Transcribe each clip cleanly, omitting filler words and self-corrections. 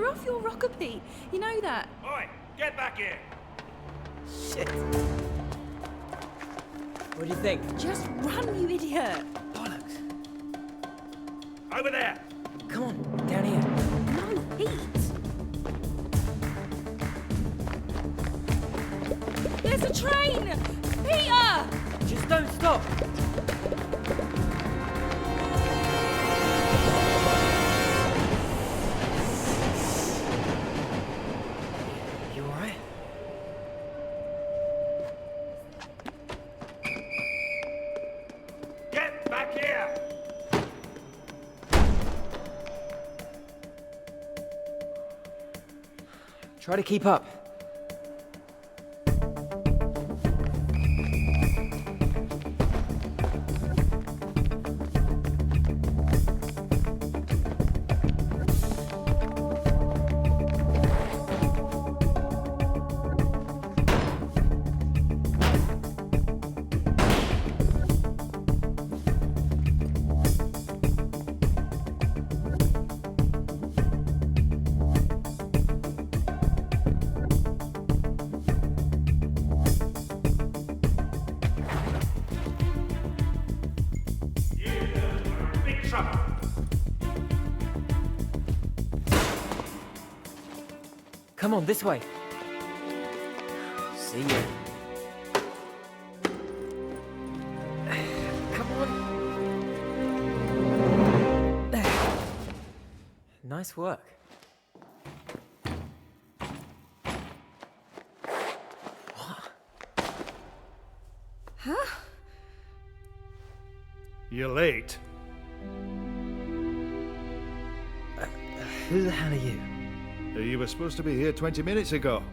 off your rocker, Pete. You know that. Oi, get back here! Shit. What do you think? Just run, you idiot. Bollocks. Over there! Come on, down here. No, Pete. There's a train! Peter! Just don't stop. You alright? Get back here! Try to keep up. Big trouble! Come on, this way. See ya. Come on. Nice work. Huh? You're late. Who the hell are you? You were supposed to be here 20 minutes ago.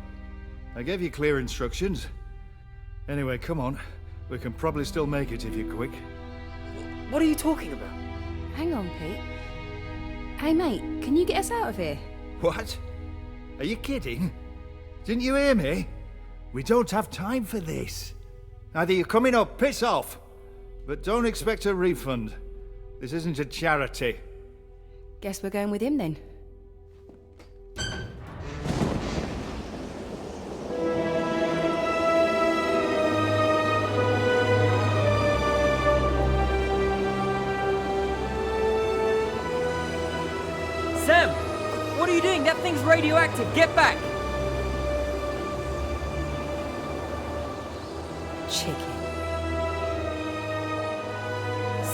I gave you clear instructions. Anyway, come on. We can probably still make it if you're quick. What are you talking about? Hang on, Pete. Hey, mate, can you get us out of here? What? Are you kidding? Didn't you hear me? We don't have time for this. Either you're coming or piss off. But don't expect a refund. This isn't a charity. Guess we're going with him then. Sam! What are you doing? That thing's radioactive. Get back! Chicken.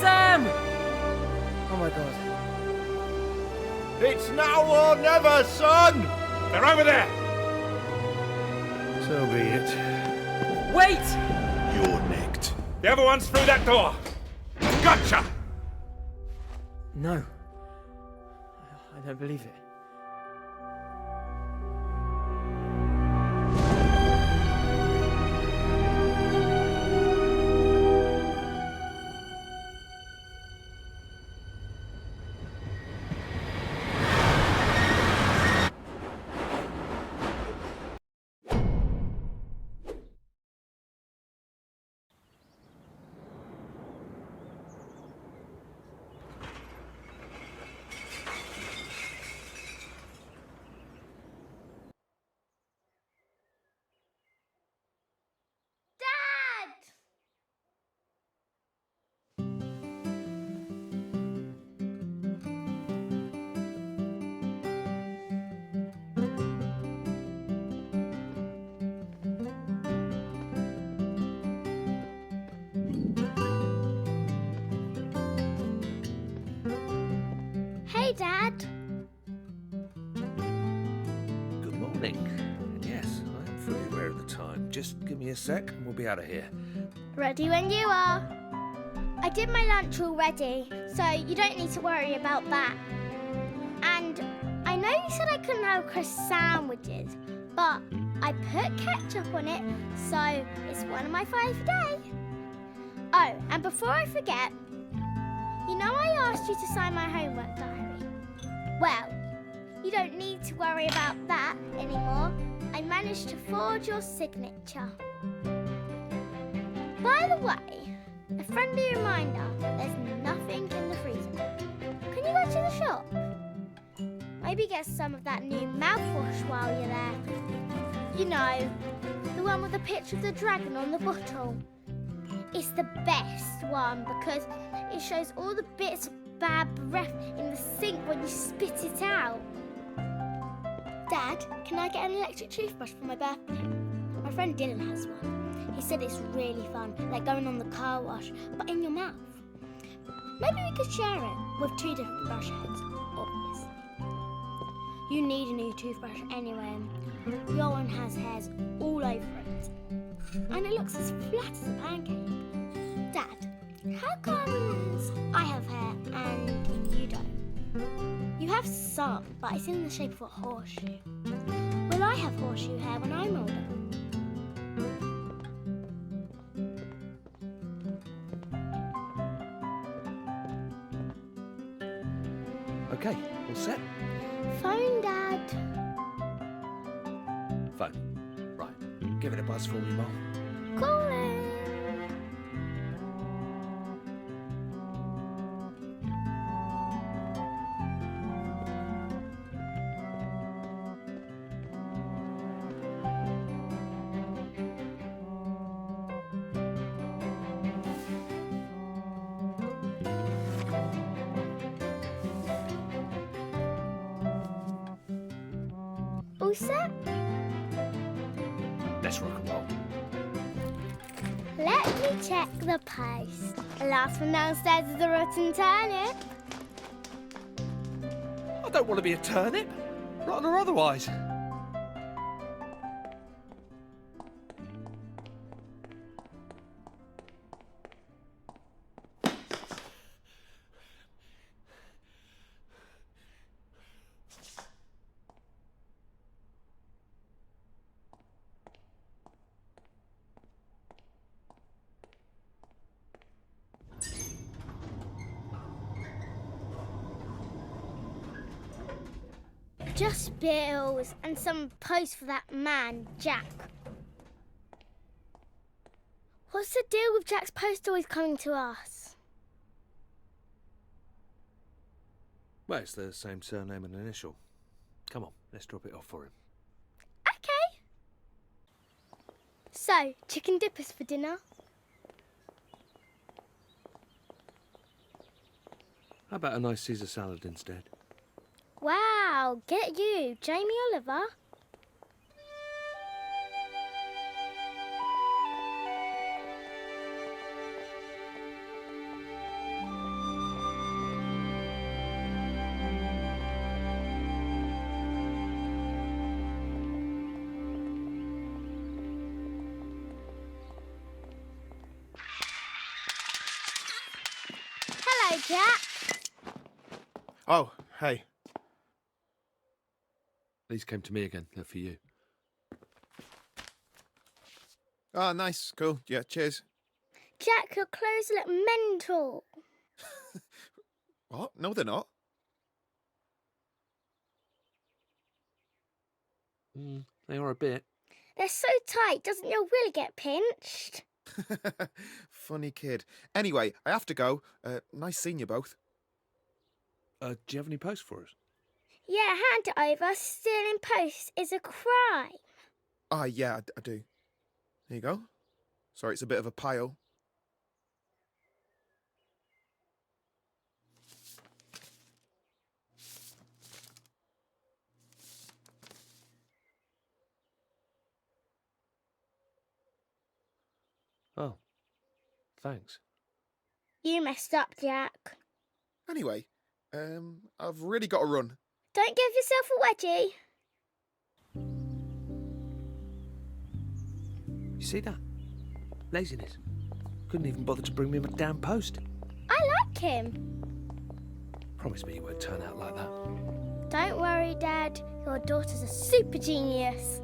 Sam! Oh my god. It's now or never, son! They're over there! So be it. Wait! You're nicked. The other one's through that door. Gotcha! No. I don't believe it. Hey, Dad. Good morning. Yes, I'm fully aware of the time. Just give me a sec and we'll be out of here. Ready when you are. I did my lunch already, so you don't need to worry about that. And I know you said I couldn't have crisp sandwiches, but I put ketchup on it, so it's one of my 5 a day. Oh, and before I forget, you know I asked you to sign my homework diary? Well, you don't need to worry about that anymore. I managed to forge your signature. By the way, a friendly reminder, there's nothing in the freezer. Can you go to the shop? My Maybe get some of that new mouthwash while you're there. You know, the one with the picture of the dragon on the bottle. It's the best one because it shows all the bits of bad breath in the sink when you spit it out. Dad, can I get an electric toothbrush for my birthday? My friend Dylan has one. He said it's really fun, like going on the car wash, but in your mouth. Maybe we could share it with 2 different brush heads, obviously. You need a new toothbrush anyway. Your one has hairs all over it. And it looks as flat as a pancake. Dad, how comes I have hair and you don't? You have some, but it's in the shape of a horseshoe. Will I have horseshoe hair when I'm older? Okay, all set? Phone, Dad. Phone. Right. Give it a buzz for me, Mum. Calling. All set? Let's rock and roll. Let me check the post. The last one downstairs is a rotten turnip. I don't want to be a turnip, rotten or otherwise. Just bills and some post for that man, Jack. What's the deal with Jack's post always coming to us? Well, it's the same surname and initial. Come on, let's drop it off for him. Okay. So, chicken dippers for dinner? How about a nice Caesar salad instead? Wow, get you, Jamie Oliver. Hello, Jack. Oh, hey. These came to me again. They're for you. Oh, nice. Cool. Yeah, cheers. Jack, your clothes look mental. What? No, they're not. They are a bit. They're so tight, doesn't your willy get pinched? Funny kid. Anyway, I have to go. Nice seeing you both. Do you have any post for us? Yeah, hand it over. Stealing post is a crime. Ah, yeah, I do. Here you go. Sorry, it's a bit of a pile. Oh, thanks. You messed up, Jack. Anyway, I've really got to run. Don't give yourself a wedgie. You see that? Laziness. Couldn't even bother to bring me my damn post. I like him. Promise me you won't turn out like that. Don't worry, Dad. Your daughter's a super genius.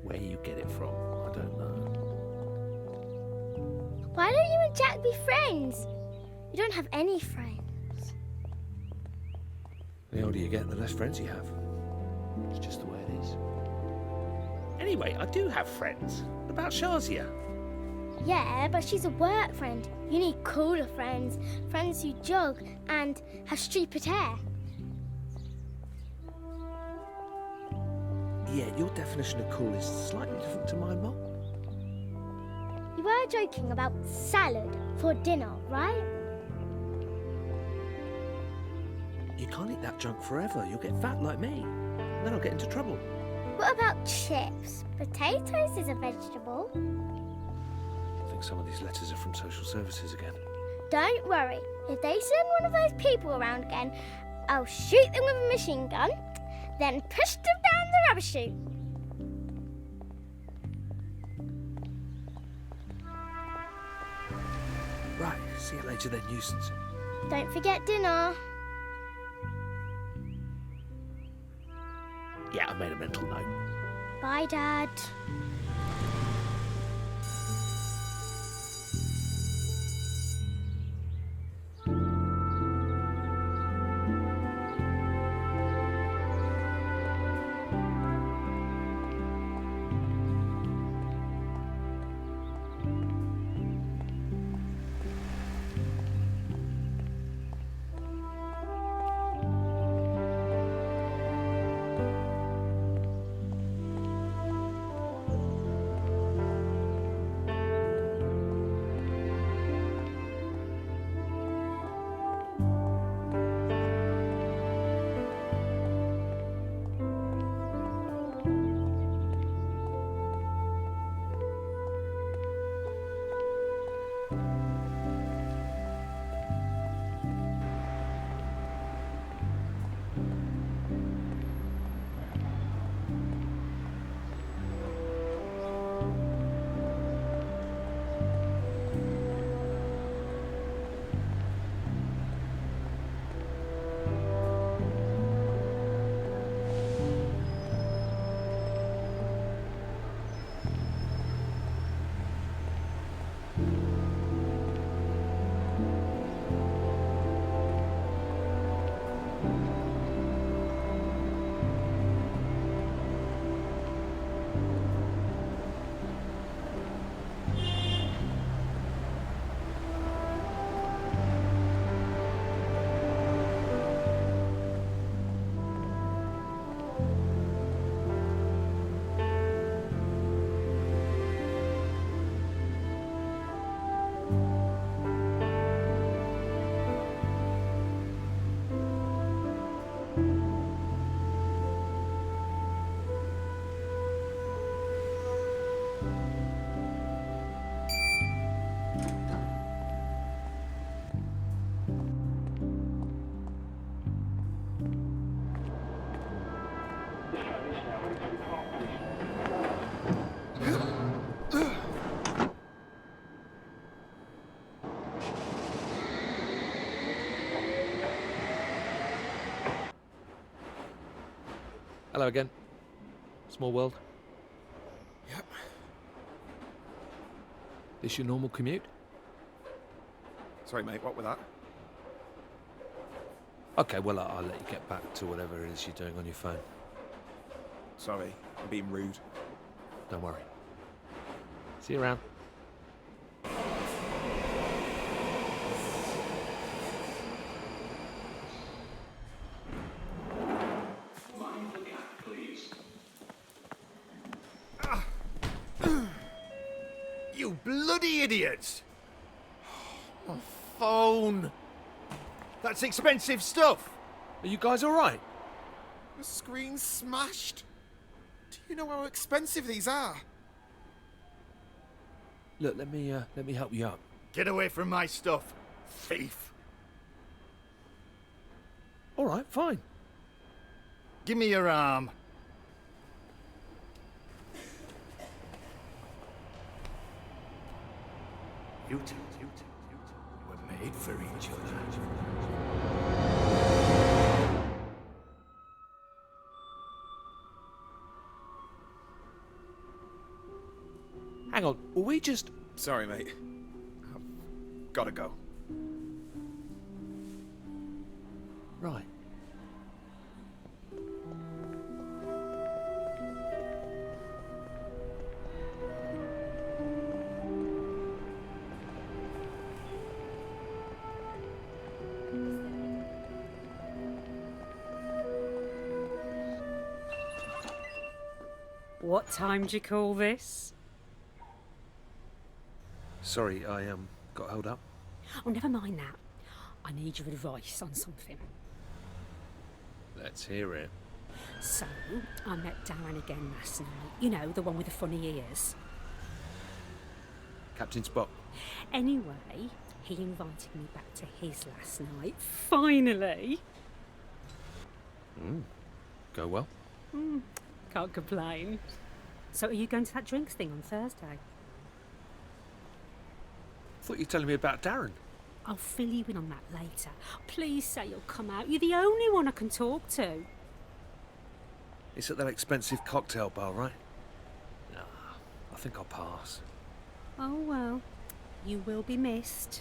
Where you get it from, I don't know. Why don't you and Jack be friends? You don't have any friends. The older you get, the less friends you have. It's just the way it is. Anyway, I do have friends. What about Shazia? Yeah, but she's a work friend. You need cooler friends. Friends who jog and have stupid hair. Yeah, your definition of cool is slightly different to mine, Mom. You were joking about salad for dinner, right? You can't eat that junk forever. You'll get fat like me. Then I'll get into trouble. What about chips? Potatoes is a vegetable. I think some of these letters are from social services again. Don't worry. If they send one of those people around again, I'll shoot them with a machine gun, then push them down the rubbish chute. Right, see you later then, nuisance. Don't forget dinner. Yeah, I made a mental note. Bye, Dad. Hello again. Small world. Yep. This your normal commute? Sorry, mate, what was that? Okay, well, I'll let you get back to whatever it is you're doing on your phone. Sorry, I'm being rude. Don't worry. See you around. You bloody idiots! My phone! That's expensive stuff! Are you guys all right? The screen's smashed. Do you know how expensive these are? Look, let me help you up. Get away from my stuff, thief! All right, fine. Give me your arm. You two were made for each other. Hang on, were we just... Sorry, mate. I've gotta go. Right. What time do you call this? Sorry, I got held up. Oh, never mind that. I need your advice on something. Let's hear it. So, I met Darren again last night. You know, the one with the funny ears. Captain Spock. Anyway, he invited me back to his last night. Finally! Go well? Can't complain. So, are you going to that drinks thing on Thursday? Thought you were telling me about Darren. I'll fill you in on that later. Please say you'll come out. You're the only one I can talk to. It's at that expensive cocktail bar, right? Nah, I think I'll pass. Oh, well. You will be missed.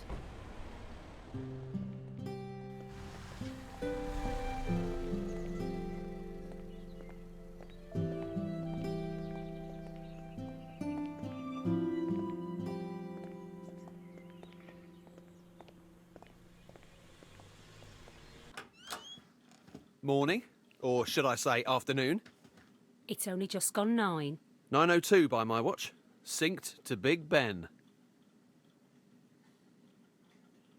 Morning, or should I say afternoon? It's only just gone 9. 9:02 by my watch. Synced to Big Ben.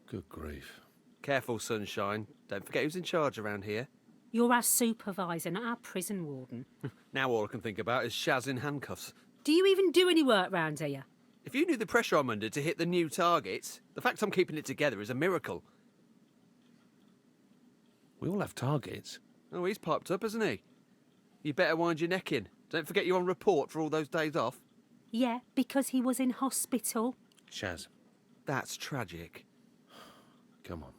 Good grief. Careful, sunshine. Don't forget who's in charge around here. You're our supervisor, not our prison warden. Now all I can think about is Shaz in handcuffs. Do you even do any work round here? If you knew the pressure I'm under to hit the new targets, the fact I'm keeping it together is a miracle. We all have targets. Oh, he's piped up, hasn't he? You better wind your neck in. Don't forget you're on report for all those days off. Yeah, because he was in hospital. Shaz, That's tragic. come on.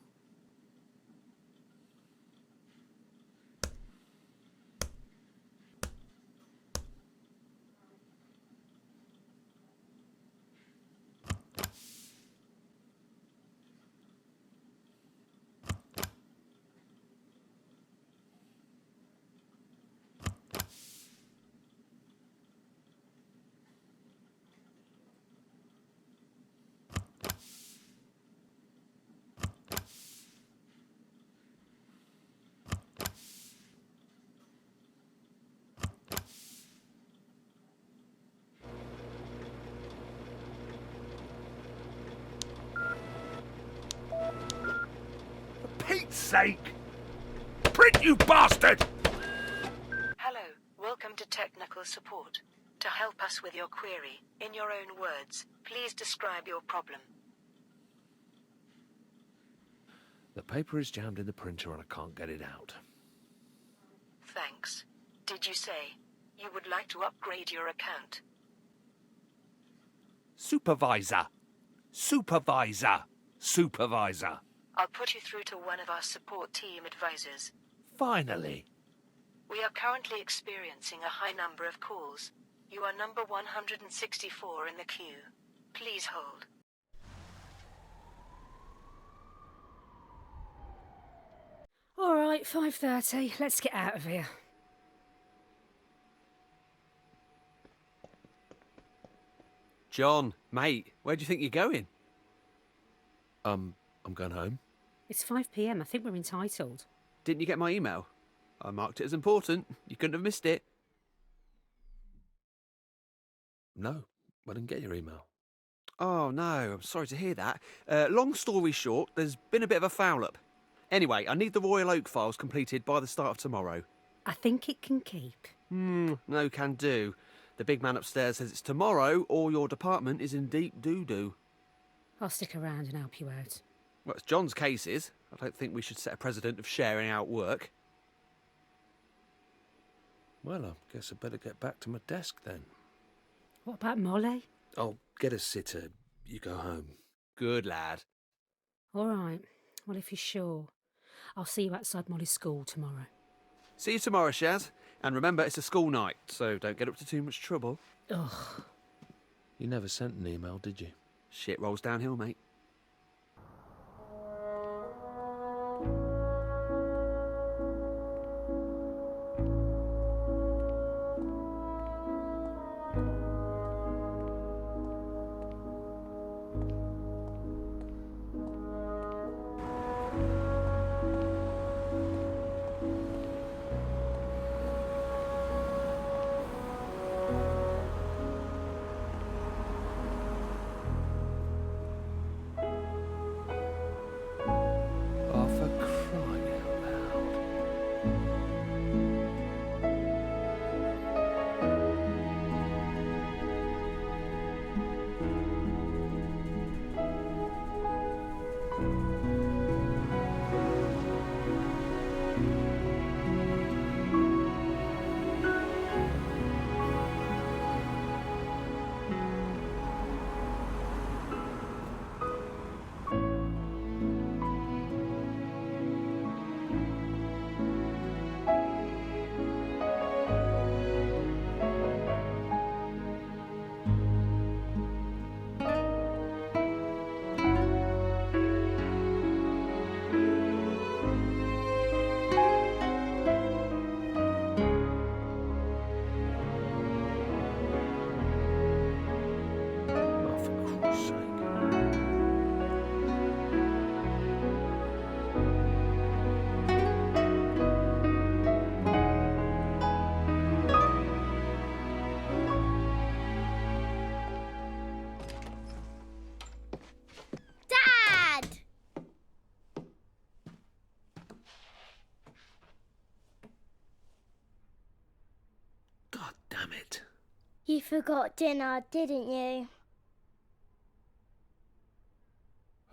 Pete's sake! Print, you bastard! Hello, welcome to technical support. To help us with your query, in your own words, please describe your problem. The paper is jammed in the printer and I can't get it out. Thanks. Did you say you would like to upgrade your account? Supervisor! Supervisor! Supervisor! I'll put you through to one of our support team advisors. Finally! We are currently experiencing a high number of calls. You are number 164 in the queue. Please hold. All right, 5:30. Let's get out of here. John, mate, where do you think you're going? I'm going home. It's 5 p.m. I think we're entitled. Didn't you get my email? I marked it as important. You couldn't have missed it. No, I didn't get your email. Oh, no, I'm sorry to hear that. Long story short, there's been a bit of a foul-up. Anyway, I need the Royal Oak files completed by the start of tomorrow. I think it can keep. No can do. The big man upstairs says it's tomorrow or your department is in deep doo-doo. I'll stick around and help you out. Well, it's John's cases. I don't think we should set a precedent of sharing out work. Well, I guess I better get back to my desk then. What about Molly? I'll get a sitter. You go home. Good lad. All right. Well, if you're sure, I'll see you outside Molly's school tomorrow. See you tomorrow, Shaz. And remember, it's a school night, so don't get up to too much trouble. Ugh. You never sent an email, did you? Shit rolls downhill, mate. You forgot dinner, didn't you?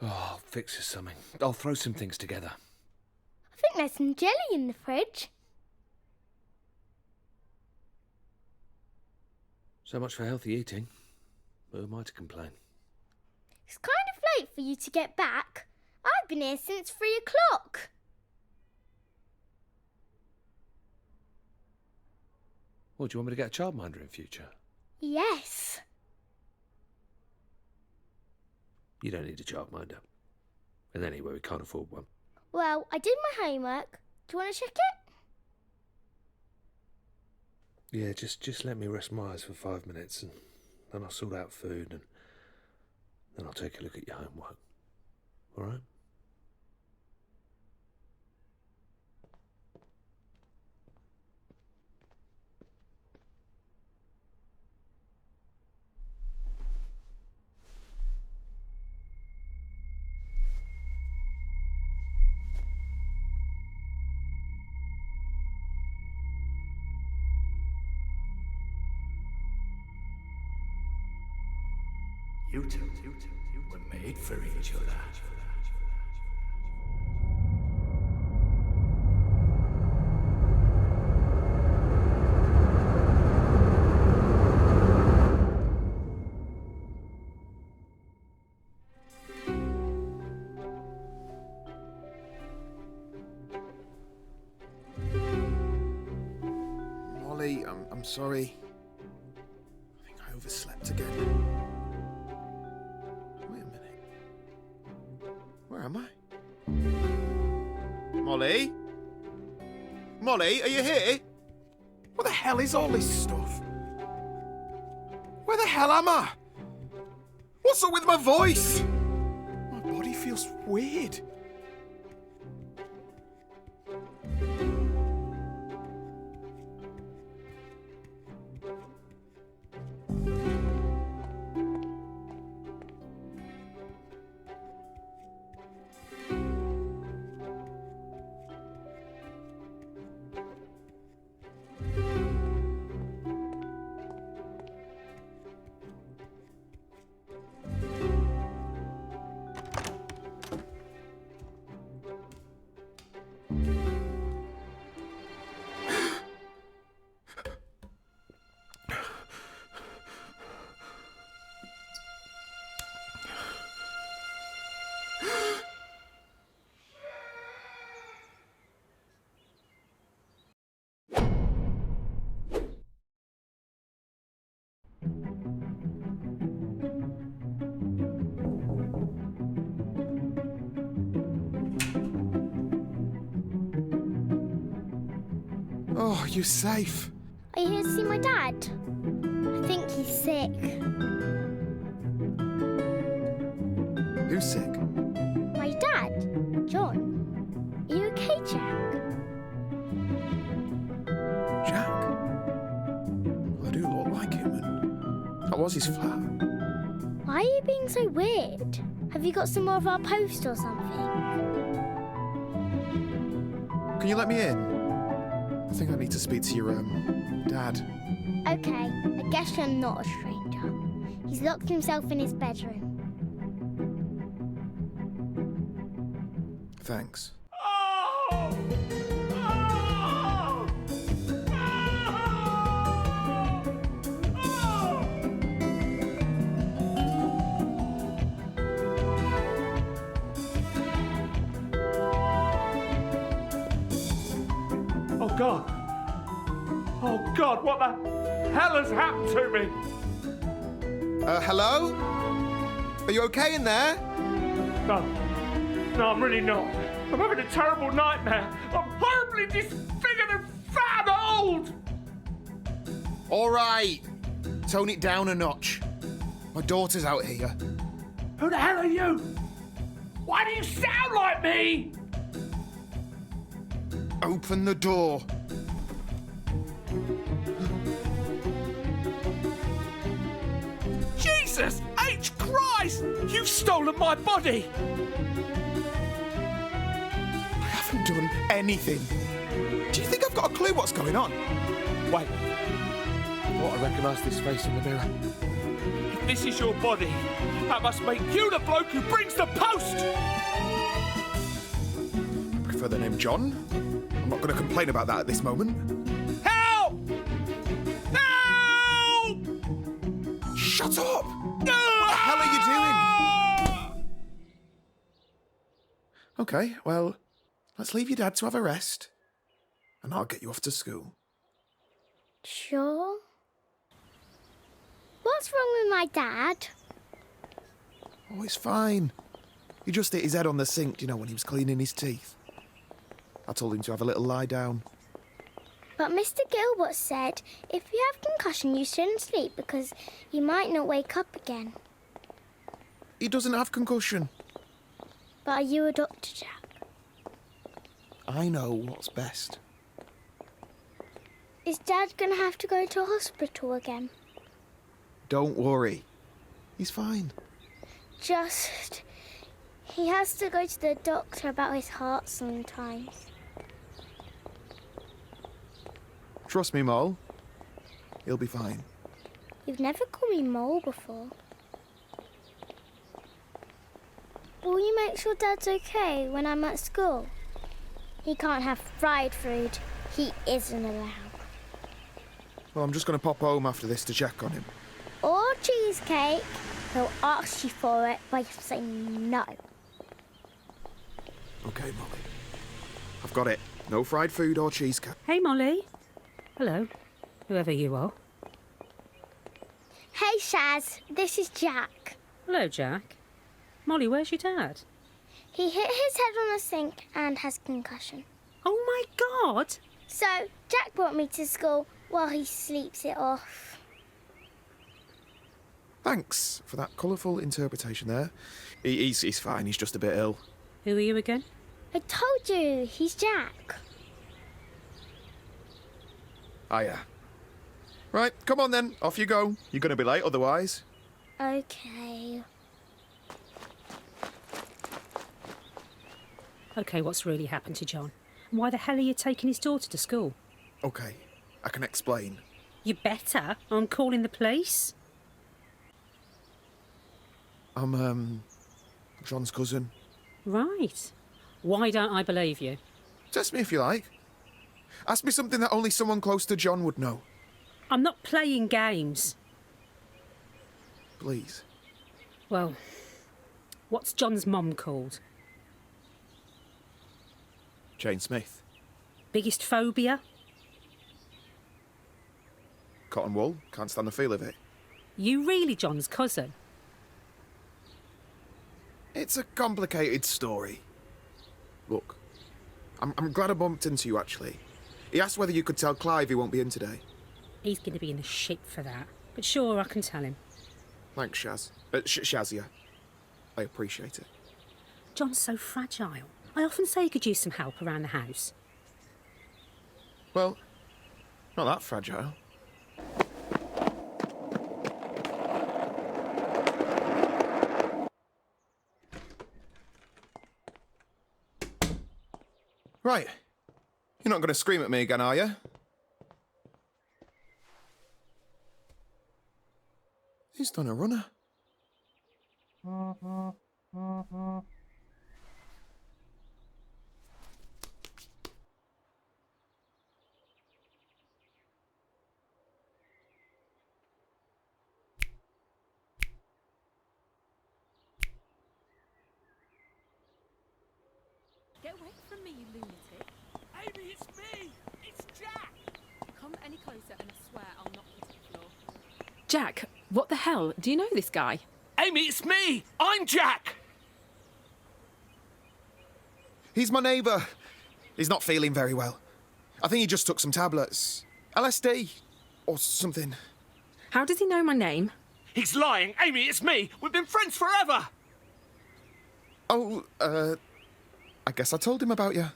Oh, I'll fix us something. I'll throw some things together. I think there's some jelly in the fridge. So much for healthy eating. Who am I to complain? It's kind of late for you to get back. I've been here since 3 o'clock. Well, do you want me to get a childminder in future? Yes. You don't need a childminder. And anyway, we can't afford one. Well, I did my homework. Do you want to check it? Yeah, just let me rest my eyes for 5 minutes and then I'll sort out food and then I'll take a look at your homework. All right? You two were made for each other. Molly, I'm sorry. I think I overslept again. Wait a minute. Where am I? Molly? Molly, are you here? What the hell is all this stuff? Where the hell am I? What's up with my voice? My body feels weird. Oh, you're safe. Are you here to see my dad? I think he's sick. Who's sick? My dad, John. Are you okay, Jack? Jack? Well, I do look like him, and that was his flat. Why are you being so weird? Have you got some more of our post or something? Can you let me in? I think I need to speak to your, dad. Okay, I guess you're not a stranger. He's locked himself in his bedroom. Thanks. Oh, God. Oh, God, what the hell has happened to me? Hello? Are you okay in there? No, I'm really not. I'm having a terrible nightmare. I'm horribly disfigured and fat and old. All right. Tone it down a notch. My daughter's out here. Who the hell are you? Why do you sound like me? Open the door. Jesus H. Christ! You've stolen my body! I haven't done anything. Do you think I've got a clue what's going on? Wait. thought I recognised this face in the mirror. If this is your body, that must make you the bloke who brings the post! Prefer the name John? I'm not going to complain about that at this moment. Help! Help! Shut up! What the hell are you doing? Okay, well, let's leave your dad to have a rest. And I'll get you off to school. Sure. What's wrong with my dad? Oh, it's fine. He just hit his head on the sink, you know, when he was cleaning his teeth. I told him to have a little lie down. But Mr. Gilbert said if you have concussion, you shouldn't sleep because you might not wake up again. He doesn't have concussion. But are you a doctor, Jack? I know what's best. Is Dad going to have to go to hospital again? Don't worry. He's fine. Just... he has to go to the doctor about his heart sometimes. Trust me, Mole. He'll be fine. You've never called me Mole before. Will you make sure Dad's okay when I'm at school? He can't have fried food. He isn't allowed. Well, I'm just going to pop home after this to check on him. Or cheesecake. He'll ask you for it, but you say no. Okay, Molly. I've got it. No fried food or cheesecake. Hey, Molly. Hello, whoever you are. Hey, Shaz. This is Jack. Hello, Jack. Molly, where's your dad? He hit his head on a sink and has concussion. Oh, my God! So, Jack brought me to school while he sleeps it off. Thanks for that colourful interpretation there. He's fine, he's just a bit ill. Who are you again? I told you, he's Jack. Hiya. Right, come on then, off you go. You're going to be late otherwise. Okay. OK, what's really happened to John? And why the hell are you taking his daughter to school? Okay, I can explain. You better. I'm calling the police. I'm, John's cousin. Right. Why don't I believe you? Test me if you like. Ask me something that only someone close to John would know. I'm not playing games. Please. Well, what's John's mum called? Jane Smith. Biggest phobia? Cotton wool. Can't stand the feel of it. You really John's cousin? It's a complicated story. Look, I'm glad I bumped into you, actually. He asked whether you could tell Clive he won't be in today. He's going to be in the shit for that. But sure, I can tell him. Thanks, Shaz. Shazia. I appreciate it. John's so fragile. I often say he could use some help around the house. Well, not that fragile. Right. You're not going to scream at me again, are you? He's done a runner. Get away from me, you lunatic. Amy, it's me! It's Jack! Come any closer and I swear I'll knock you to the floor. Jack, what the hell? Do you know this guy? Amy, it's me! I'm Jack! He's my neighbour. He's not feeling very well. I think he just took some tablets. LSD. Or something. How does he know my name? He's lying! Amy, it's me! We've been friends forever! Oh, I guess I told him about you.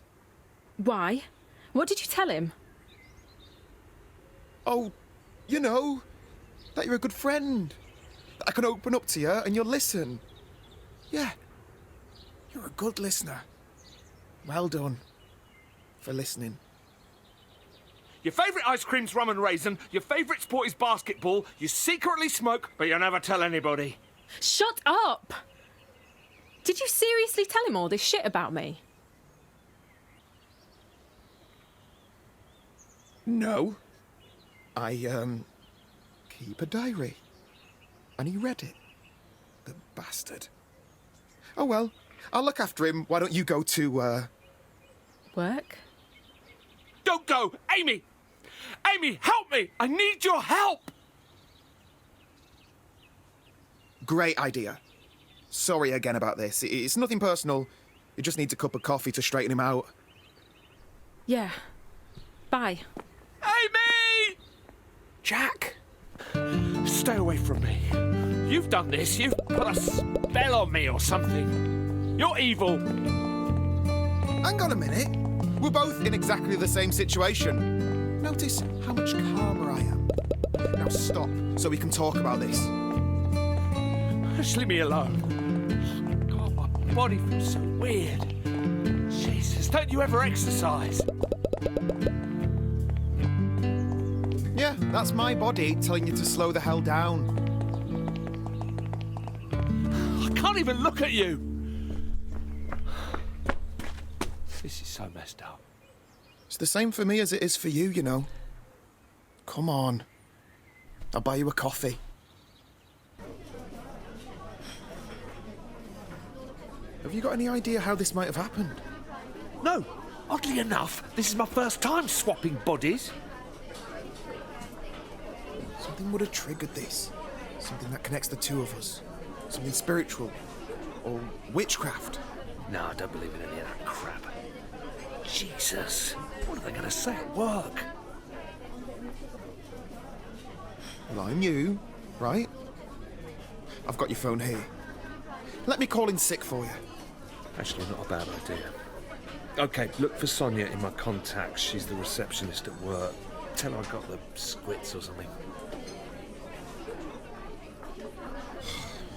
Why? What did you tell him? Oh, you know, that you're a good friend. That I can open up to you and you'll listen. Yeah, you're a good listener. Well done for listening. Your favourite ice cream's rum and raisin, your favourite sport is basketball, you secretly smoke, but you never tell anybody. Shut up! Did you seriously tell him all this shit about me? No. I, keep a diary. And he read it. The bastard. Oh, well, I'll look after him. Why don't you go to, Work? Don't go! Amy! Amy, help me! I need your help! Great idea. Sorry again about this. It's nothing personal. He just needs a cup of coffee to straighten him out. Yeah. Bye. Amy! Jack! Stay away from me. You've done this. You've put a spell on me or something. You're evil. Hang on a minute. We're both in exactly the same situation. Notice how much calmer I am. Now stop, so we can talk about this. Just leave me alone. God, my body feels so weird. Jesus, don't you ever exercise? Yeah, that's my body telling you to slow the hell down. I can't even look at you. This is so messed up. It's the same for me as it is for you, you know. Come on. I'll buy you a coffee. Have you got any idea how this might have happened? No, oddly enough, this is my first time swapping bodies. Something would have triggered this. Something that connects the two of us. Something spiritual. Or witchcraft. No, I don't believe in any of that crap. Jesus, what are they going to say at work? Well, I'm you, right? I've got your phone here. Let me call in sick for you. Actually, not a bad idea. Okay, look for Sonia in my contacts. She's the receptionist at work. Tell her I got the squits or something.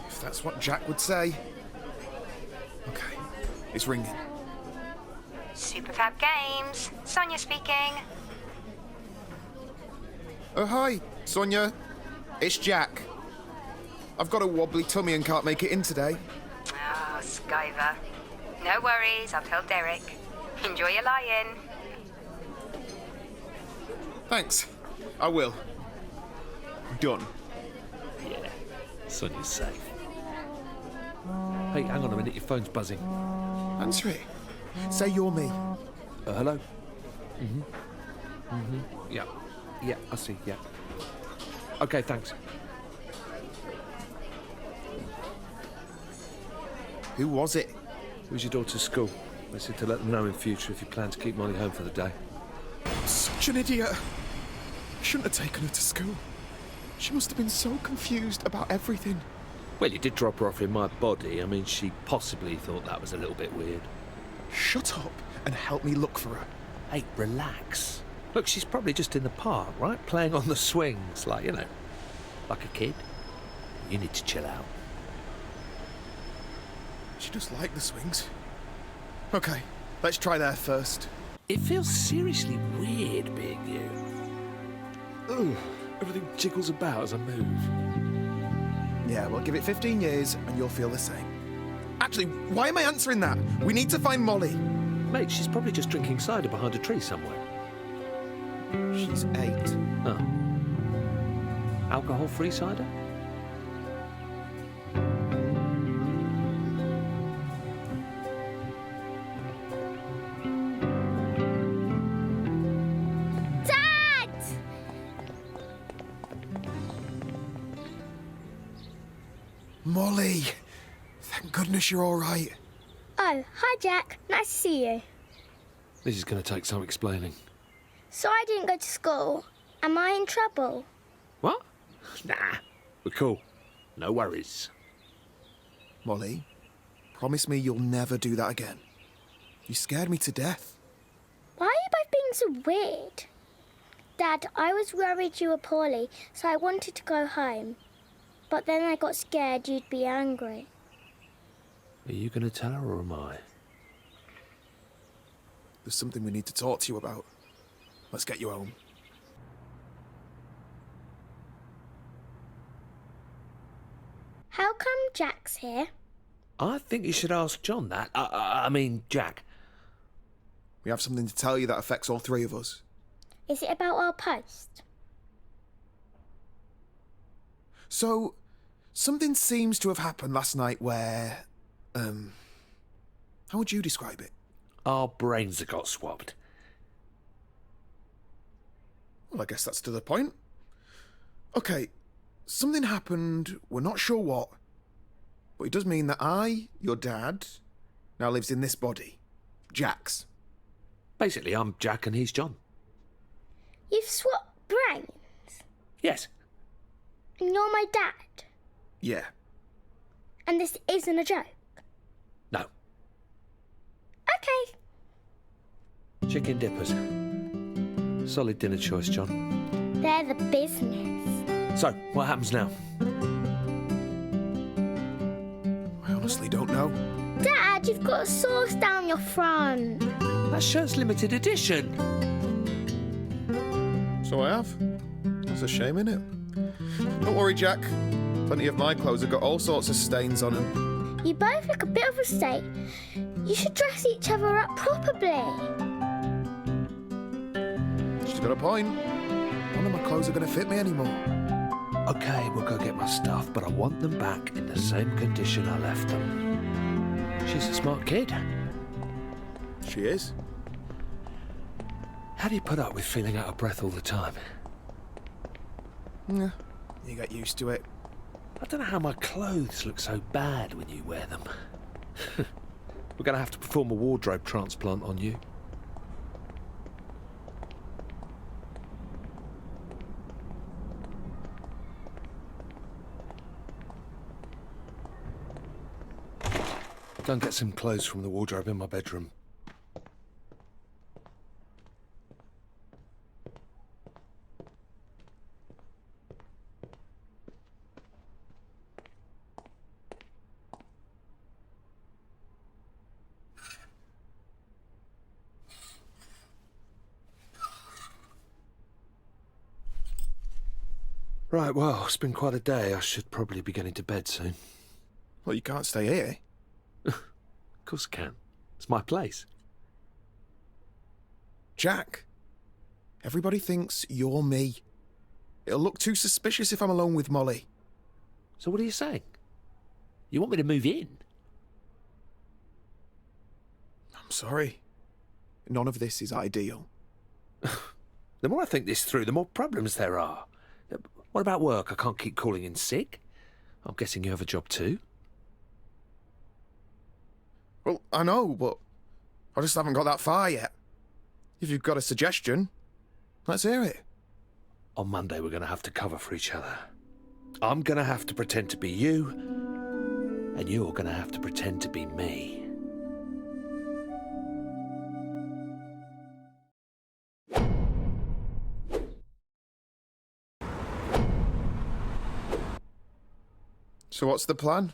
If that's what Jack would say. Okay, it's ringing. Superfab Games. Sonia speaking. Oh, hi, Sonia. It's Jack. I've got a wobbly tummy and can't make it in today. Oh, Skyver. No worries, I'll tell Derek. Enjoy your lie-in. Thanks. I will. Done. Yeah, Sonia's safe. Hey, hang on a minute, your phone's buzzing. Answer it. Say you're me. Hello? Yeah. Yeah, I see, yeah. Okay, thanks. Who was it? It was your daughter's school. They said to let them know in future if you plan to keep Molly home for the day. I'm such an idiot. I shouldn't have taken her to school. She must have been so confused about everything. Well, you did drop her off in my body. I mean, she possibly thought that was a little bit weird. Shut up and help me look for her. Hey, relax. Look, she's probably just in the park, right? Playing on the swings, like, you know, like a kid. You need to chill out. She just liked the swings. Okay, let's try there first. It feels seriously weird being you. Ooh, everything jiggles about as I move. Yeah, well, give it 15 years and you'll feel the same. Actually, why am I answering that? We need to find Molly. Mate, she's probably just drinking cider behind a tree somewhere. She's 8. Oh. Alcohol-free cider? Dad! Molly! Thank goodness you're all right. Oh, hi Jack. Nice to see you. This is going to take some explaining. So I didn't go to school. Am I in trouble? What? Nah, we're cool. No worries. Molly, promise me you'll never do that again. You scared me to death. Why are you both being so weird? Dad, I was worried you were poorly, so I wanted to go home. But then I got scared you'd be angry. Are you going to tell her or am I? There's something we need to talk to you about. Let's get you home. Jack's here. I think you should ask John that. I mean, Jack. We have something to tell you that affects all three of us. Is it about our post? So, something seems to have happened last night where... how would you describe it? Our brains have got swapped. Well, I guess that's to the point. Okay, something happened, we're not sure what, but it does mean that I, your dad, now lives in this body. Jack's. Basically, I'm Jack and he's John. You've swapped brains? Yes. And you're my dad? Yeah. And this isn't a joke? No. Okay. Chicken dippers. Solid dinner choice, John. They're the business. So, what happens now? I honestly don't know. Dad, you've got a sauce down your front. That shirt's limited edition. So I have. That's a shame, innit? Don't worry, Jack. Plenty of my clothes have got all sorts of stains on them. You both look a bit of a state. You should dress each other up properly. She's got a point. None of my clothes are going to fit me anymore. Okay, we'll go get my stuff, but I want them back in the same condition I left them. She's a smart kid. She is. How do you put up with feeling out of breath all the time? Yeah, you get used to it. I don't know how my clothes look so bad when you wear them. We're going to have to perform a wardrobe transplant on you. Go and get some clothes from the wardrobe in my bedroom. Right, well, it's been quite a day. I should probably be getting to bed soon. Well, you can't stay here. Of course I can. It's my place. Jack, everybody thinks you're me. It'll look too suspicious if I'm alone with Molly. So what are you saying? You want me to move in? I'm sorry. None of this is ideal. The more I think this through, the more problems there are. What about work? I can't keep calling in sick. I'm guessing you have a job too? Well, I know, but I just haven't got that far yet. If you've got a suggestion, let's hear it. On Monday, we're going to have to cover for each other. I'm going to have to pretend to be you, and you're going to have to pretend to be me. So what's the plan?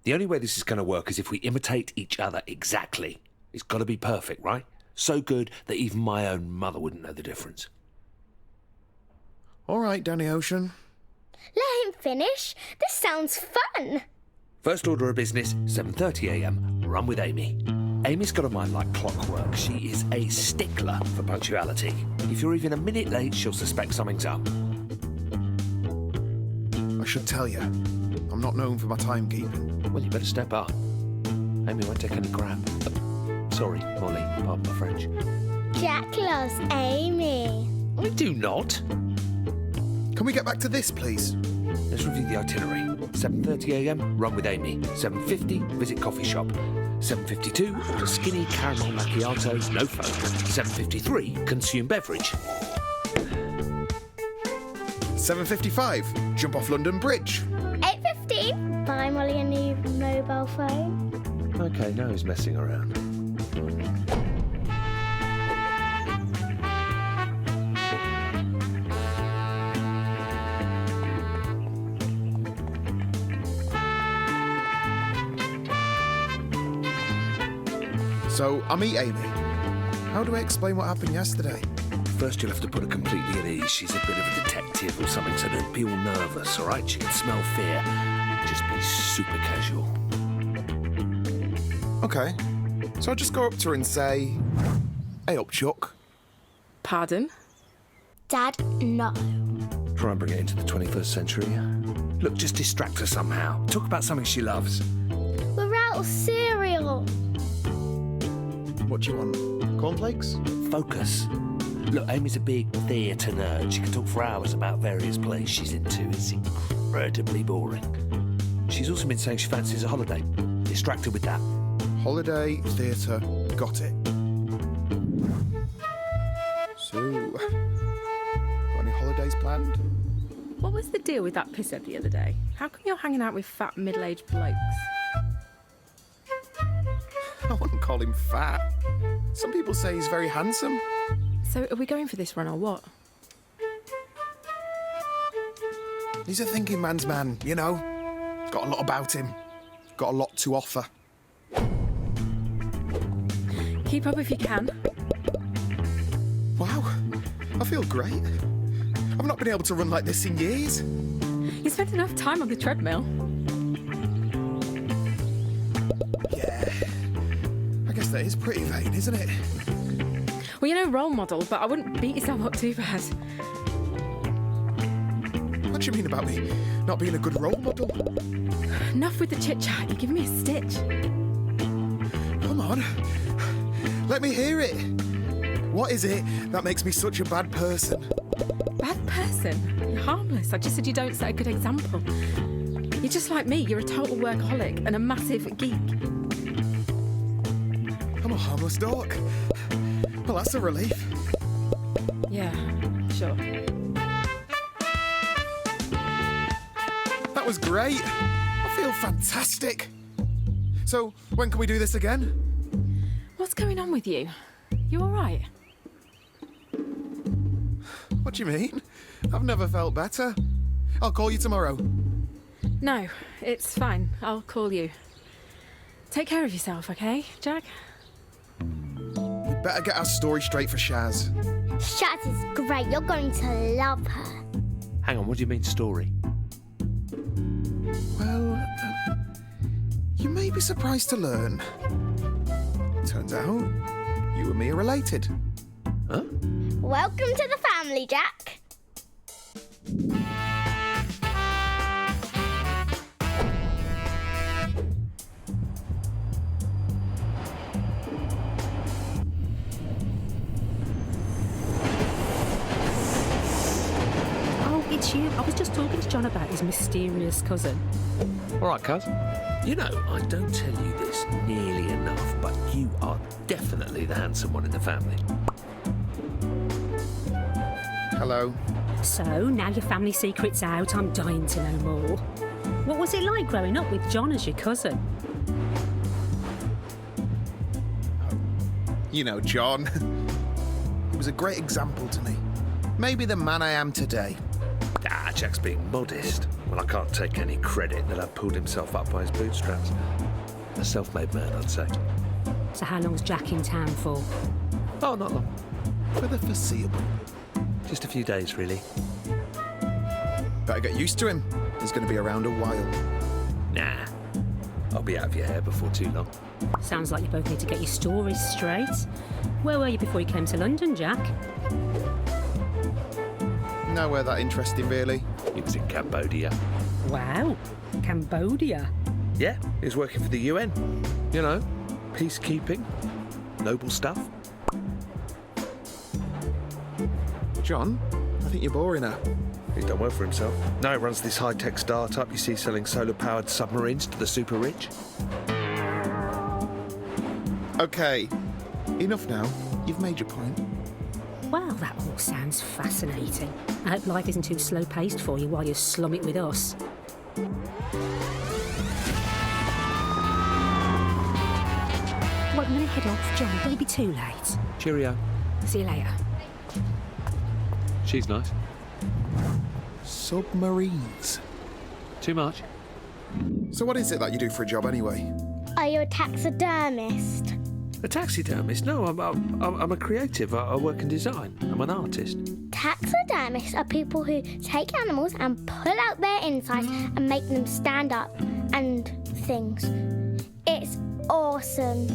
The only way this is going to work is if we imitate each other exactly. It's got to be perfect, right? So good that even my own mother wouldn't know the difference. All right, Danny Ocean. Let him finish. This sounds fun. First order of business, 7:30 a.m. Run with Amy. Amy's got a mind like clockwork. She is a stickler for punctuality. If you're even a minute late, she'll suspect something's up. I should tell you, I'm not known for my timekeeping. Well, you better step up. Amy won't take any crap. Sorry, Molly, pardon my French. Jack loves Amy. I do not. Can we get back to this, please? Let's review the itinerary. 7:30 a.m, run with Amy. 7:50, visit coffee shop. 7:52, order skinny caramel macchiato, no foam. 7:53, consume beverage. 7:55, jump off London Bridge. 8:15, buy Molly a new mobile phone. Okay, now he's messing around. So, I meet Amy. How do I explain what happened yesterday? First, you'll have to put her completely at ease. She's a bit of a detective or something, so don't be all nervous, all right? She can smell fear. Just be super casual. Okay. So I'll just go up to her and say, "Hey up, Chuck." Pardon? Dad, no. Try and bring it into the 21st century. Look, just distract her somehow. Talk about something she loves. We're out of cereal. What do you want? Cornflakes? Focus. Look, Amy's a big theatre nerd. She can talk for hours about various plays she's into. It's incredibly boring. She's also been saying she fancies a holiday. Distract her with that. Holiday, theatre, got it. So, got any holidays planned? What was the deal with that pisshead the other day? How come you're hanging out with fat, middle-aged blokes? I wouldn't call him fat. Some people say he's very handsome. So are we going for this run or what? He's a thinking man's man, you know. He's got a lot about him. Got a lot to offer. Keep up if you can. Wow, I feel great. I've not been able to run like this in years. You spent enough time on the treadmill. Yeah, I guess that is pretty vain, isn't it? Well, you're no role model, but I wouldn't beat yourself up too bad. What do you mean about me not being a good role model? Enough with the chit-chat. You're giving me a stitch. Come on, let me hear it. What is it that makes me such a bad person? Bad person? You're harmless. I just said you don't set a good example. You're just like me. You're a total workaholic and a massive geek. I'm a harmless dork. Well, that's a relief. Yeah, sure. That was great. I feel fantastic. So, when can we do this again? What's going on with you? You all right? What do you mean? I've never felt better. I'll call you tomorrow. No, it's fine. I'll call you. Take care of yourself, okay, Jack? We better get our story straight for Shaz. Shaz is great. You're going to love her. Hang on, what do you mean story? Well, you may be surprised to learn. Turns out, you and me are related. Huh? Welcome to the family, Jack. Oh, it's you. I was just talking to John about his mysterious cousin. All right, cuz. You know, I don't tell you this nearly enough, but you are definitely the handsome one in the family. Hello. So, now your family secret's out, I'm dying to know more. What was it like growing up with John as your cousin? You know, John. He was a great example to me. Maybe the man I am today. Ah, Jack's being modest. Well, I can't take any credit that I've pulled himself up by his bootstraps. A self-made man, I'd say. So how long's Jack in town for? Oh, not long. For the foreseeable. Just a few days, really. Better get used to him. He's going to be around a while. Nah. I'll be out of your hair before too long. Sounds like you both need to get your stories straight. Where were you before you came to London, Jack? Nowhere that interesting, really. He was in Cambodia. Wow, Cambodia. Yeah, he was working for the UN. You know, peacekeeping, noble stuff. John, I think you're boring her. He's done well for himself. Now he runs this high-tech start-up you see selling solar-powered submarines to the super rich. Okay, enough now. You've made your point. Well, that all sounds fascinating. I hope life isn't too slow-paced for you while you slum it with us. Well, I'm going to head off, John. Don't be too late. Cheerio. See you later. She's nice. Submarines. Too much? So what is it that you do for a job anyway? Are you a taxidermist? A taxidermist? No, I'm a creative. I work in design. I'm an artist. Taxidermists are people who take animals and pull out their insides and make them stand up and things. It's awesome.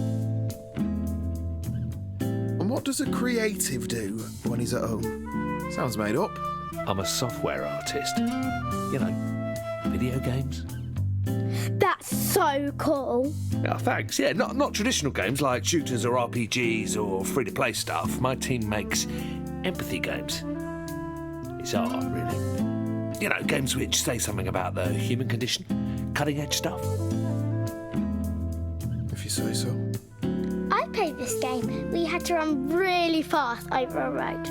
And what does a creative do when he's at home? Sounds made up. I'm a software artist. You know, video games. That's so cool. Oh, thanks. Yeah, not traditional games like shooters or RPGs or free-to-play stuff. My team makes empathy games. It's art, really. You know, games which say something about the human condition. Cutting-edge stuff. If you say so. I played this game. We had to run really fast over a road.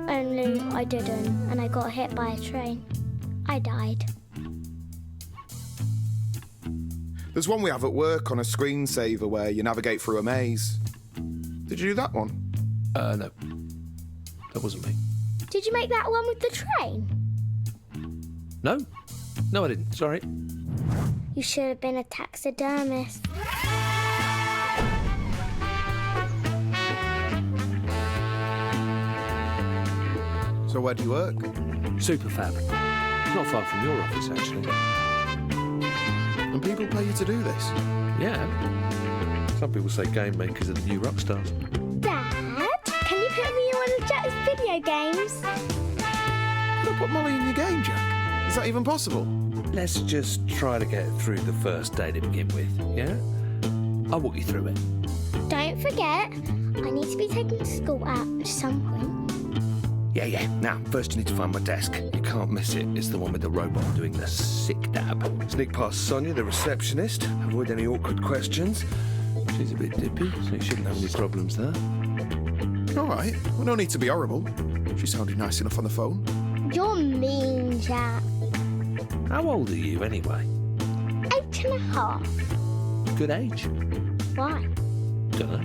Only I didn't, and I got hit by a train. I died. There's one we have at work on a screensaver where you navigate through a maze. Did you do that one? No. That wasn't me. Did you make that one with the train? No. No, I didn't. Sorry. You should have been a taxidermist. So where do you work? Superfab. Not far from your office, actually. And people pay you to do this? Yeah. Some people say game makers are the new rock stars. Dad, can you put me in one of Jack's video games? You'll put Molly in your game, Jack? Is that even possible? Let's just try to get through the first day to begin with, yeah? I'll walk you through it. Don't forget, I need to be taken to school at some point. Yeah. Now, first you need to find my desk. You can't miss it. It's the one with the robot doing the sick dab. Sneak past Sonia, the receptionist. Avoid any awkward questions. She's a bit dippy, so you shouldn't have any problems there. All right. Well, no need to be horrible. She sounded nice enough on the phone. You're mean, Jack. How old are you, anyway? 8.5. Good age? Why? Dunno.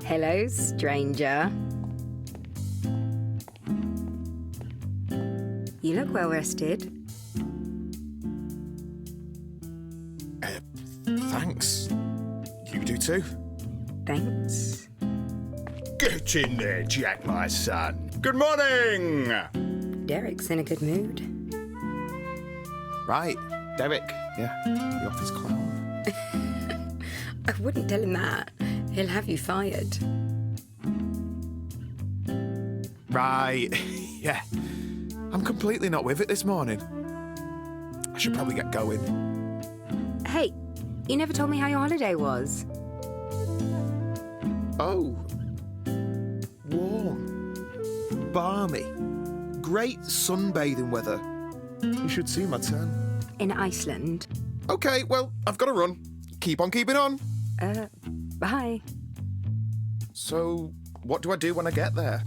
Hello, stranger. You look well rested. Thanks. You do too. Thanks. Get in there, Jack, my son. Good morning! Derek's in a good mood. Right, Derek. Yeah, the office clown. I wouldn't tell him that. He'll have you fired. Right, yeah. I'm completely not with it this morning. I should probably get going. Hey, you never told me how your holiday was. Oh. Warm. Balmy. Great sunbathing weather. You should see my tan. In Iceland. Okay, well, I've got to run. Keep on keeping on. Bye. So, what do I do when I get there?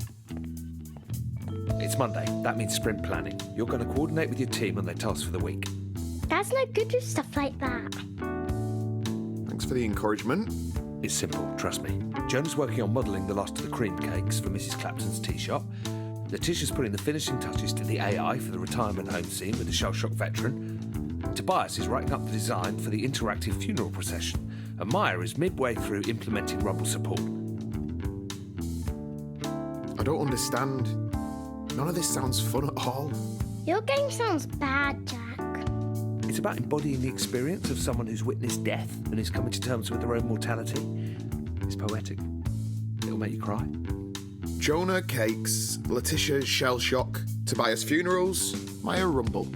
It's Monday. That means sprint planning. You're going to coordinate with your team on their tasks for the week. Dad's no good with stuff like that. Thanks for the encouragement. It's simple, trust me. Jonah's working on modelling the last of the cream cakes for Mrs. Clapton's tea shop. Letitia's putting the finishing touches to the AI for the retirement home scene with the shell-shock veteran. Tobias is writing up the design for the interactive funeral procession. And Maya is midway through implementing Rumble support. I don't understand. None of this sounds fun at all. Your game sounds bad, Jack. It's about embodying the experience of someone who's witnessed death and is coming to terms with their own mortality. It's poetic. It'll make you cry. Jonah cakes, Letitia shell shock, Tobias funerals, Maya rumble.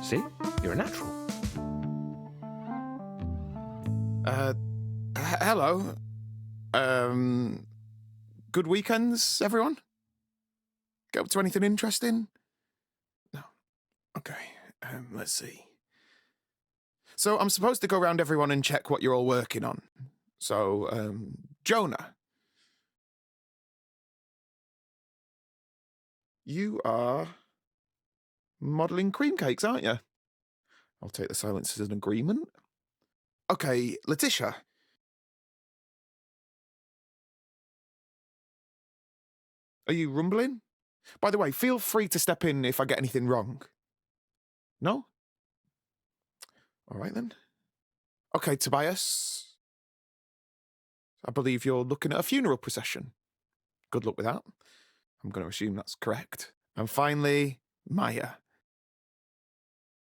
See? You're a natural. Hello. Good weekends, everyone? Get up to anything interesting? No. Okay, let's see. So I'm supposed to go around everyone and check what you're all working on. So, Jonah. You are modelling cream cakes, aren't you? I'll take the silence as an agreement. Okay, Letitia. Are you rumbling? By the way, feel free to step in if I get anything wrong. No? All right, then. Okay, Tobias. I believe you're looking at a funeral procession. Good luck with that. I'm going to assume that's correct. And finally, Maya.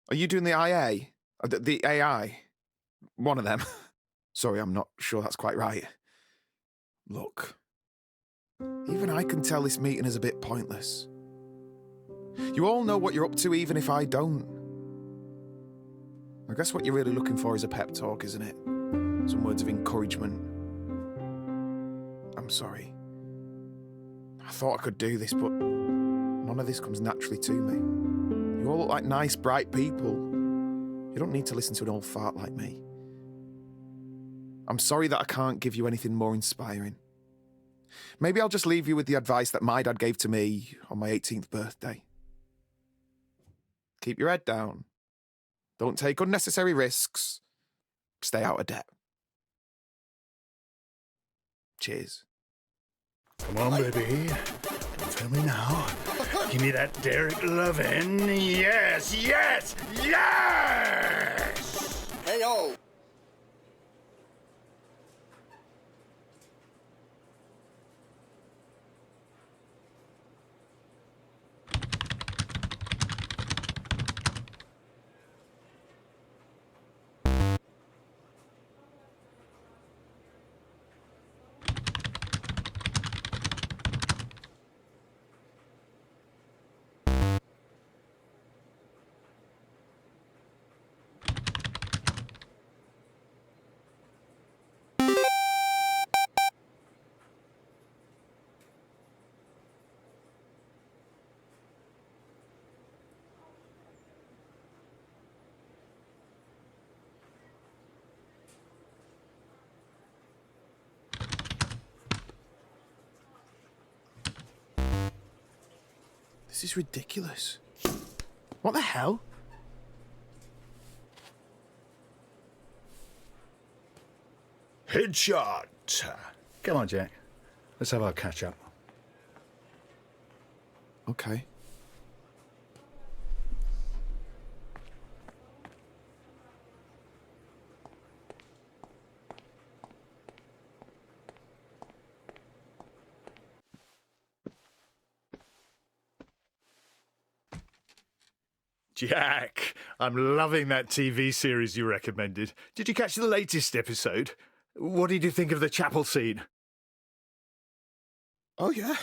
Are you doing the IA? The AI? One of them. Sorry, I'm not sure that's quite right. Look. Even I can tell this meeting is a bit pointless. You all know what you're up to, even if I don't. I guess what you're really looking for is a pep talk, isn't it? Some words of encouragement. I'm sorry. I thought I could do this, but none of this comes naturally to me. You all look like nice, bright people. You don't need to listen to an old fart like me. I'm sorry that I can't give you anything more inspiring. Maybe I'll just leave you with the advice that my dad gave to me on my 18th birthday. Keep your head down. Don't take unnecessary risks. Stay out of debt. Cheers. Come on, baby. Tell me now. Give me that Derek lovin'. Yes, yes, yes! Hey, yo! This is ridiculous. What the hell? Headshot. Come on, Jack. Let's have our catch up. Okay. Jack, I'm loving that TV series you recommended. Did you catch the latest episode? What did you think of the chapel scene? Oh, yeah.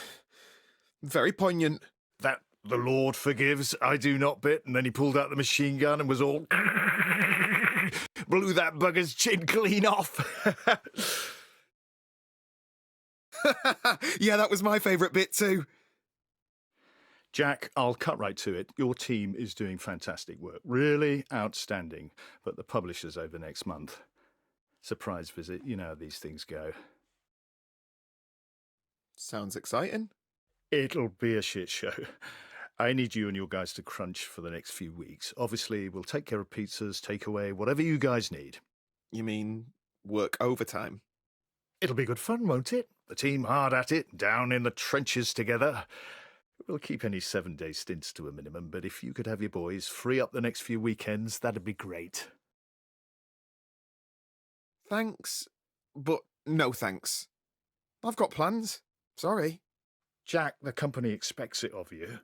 Very poignant. That the Lord forgives, I do not bit, and then he pulled out the machine gun and was all... blew that bugger's chin clean off. Yeah, that was my favourite bit too. Jack, I'll cut right to it. Your team is doing fantastic work. Really outstanding. But the publisher's over next month. Surprise visit. You know how these things go. Sounds exciting. It'll be a shit show. I need you and your guys to crunch for the next few weeks. Obviously, we'll take care of pizzas, takeaway, whatever you guys need. You mean work overtime? It'll be good fun, won't it? The team hard at it, down in the trenches together. We'll keep any 7-day stints to a minimum, but if you could have your boys free up the next few weekends, that'd be great. Thanks, but no thanks. I've got plans. Sorry. Jack, the company expects it of you,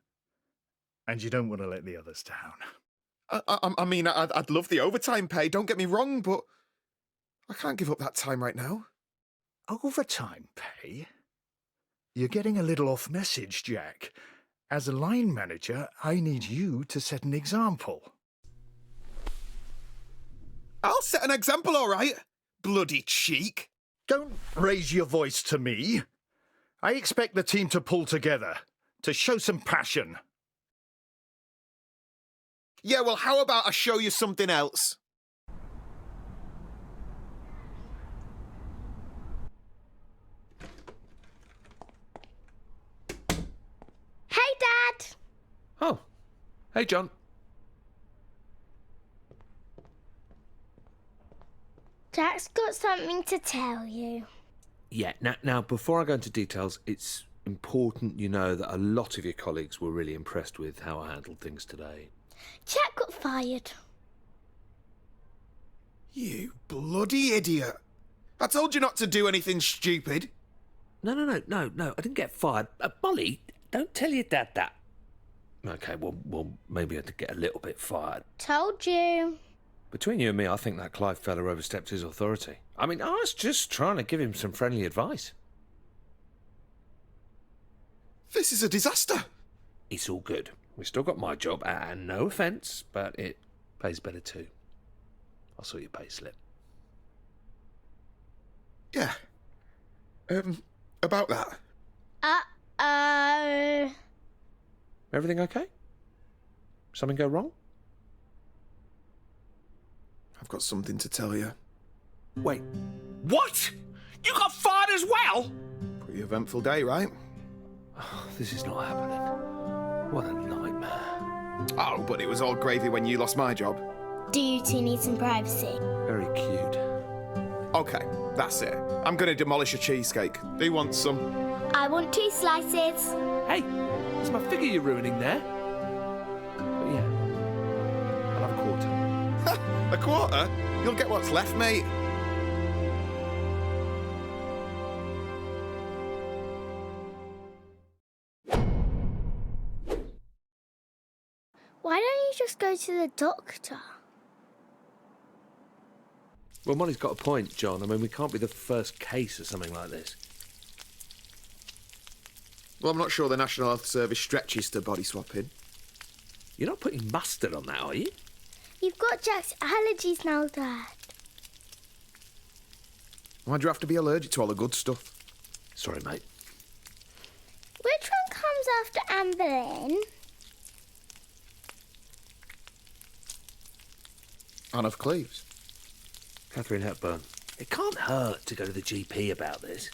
and you don't want to let the others down. I mean, I'd love the overtime pay, don't get me wrong, but I can't give up that time right now. Overtime pay? You're getting a little off message, Jack. As a line manager, I need you to set an example. I'll set an example, all right. bloody cheek. Don't raise your voice to me. I expect the team to pull together, to show some passion. Yeah, well, how about I show you something else? Hey, Dad! Oh. Hey, John. Jack's got something to tell you. Yeah, now, before I go into details, it's important you know that a lot of your colleagues were really impressed with how I handled things today. Jack got fired. You bloody idiot. I told you not to do anything stupid. No, I didn't get fired. Molly, don't tell your dad that. Okay, well, maybe I did get a little bit fired. Told you. Between you and me, I think that Clive fella overstepped his authority. I mean, I was just trying to give him some friendly advice. This is a disaster. It's all good. We've still got my job, and no offence, but it pays better too. I'll sort your pay slip. Yeah. About that. Uh-oh. Everything okay? Something go wrong? I've got something to tell you. Wait, what? You got fired as well? Pretty eventful day, right? Oh, this is not happening. What a nightmare. Oh, but it was all gravy when you lost my job. Do you two need some privacy? Very cute. Okay, that's it. I'm going to demolish a cheesecake. Do you want some? I want 2 slices. Hey, it's my figure you're ruining there. But yeah, I'll have a quarter. A quarter? You'll get what's left, mate. Why don't you just go to the doctor? Well, Molly's got a point, John. I mean, we can't be the first case of something like this. Well, I'm not sure the National Health Service stretches to body swapping. You're not putting mustard on that, are you? You've got Jack's allergies now, Dad. Why'd you have to be allergic to all the good stuff? Sorry, mate. Which one comes after Anne Boleyn? Anne of Cleves. Catherine Hepburn. It can't hurt to go to the GP about this.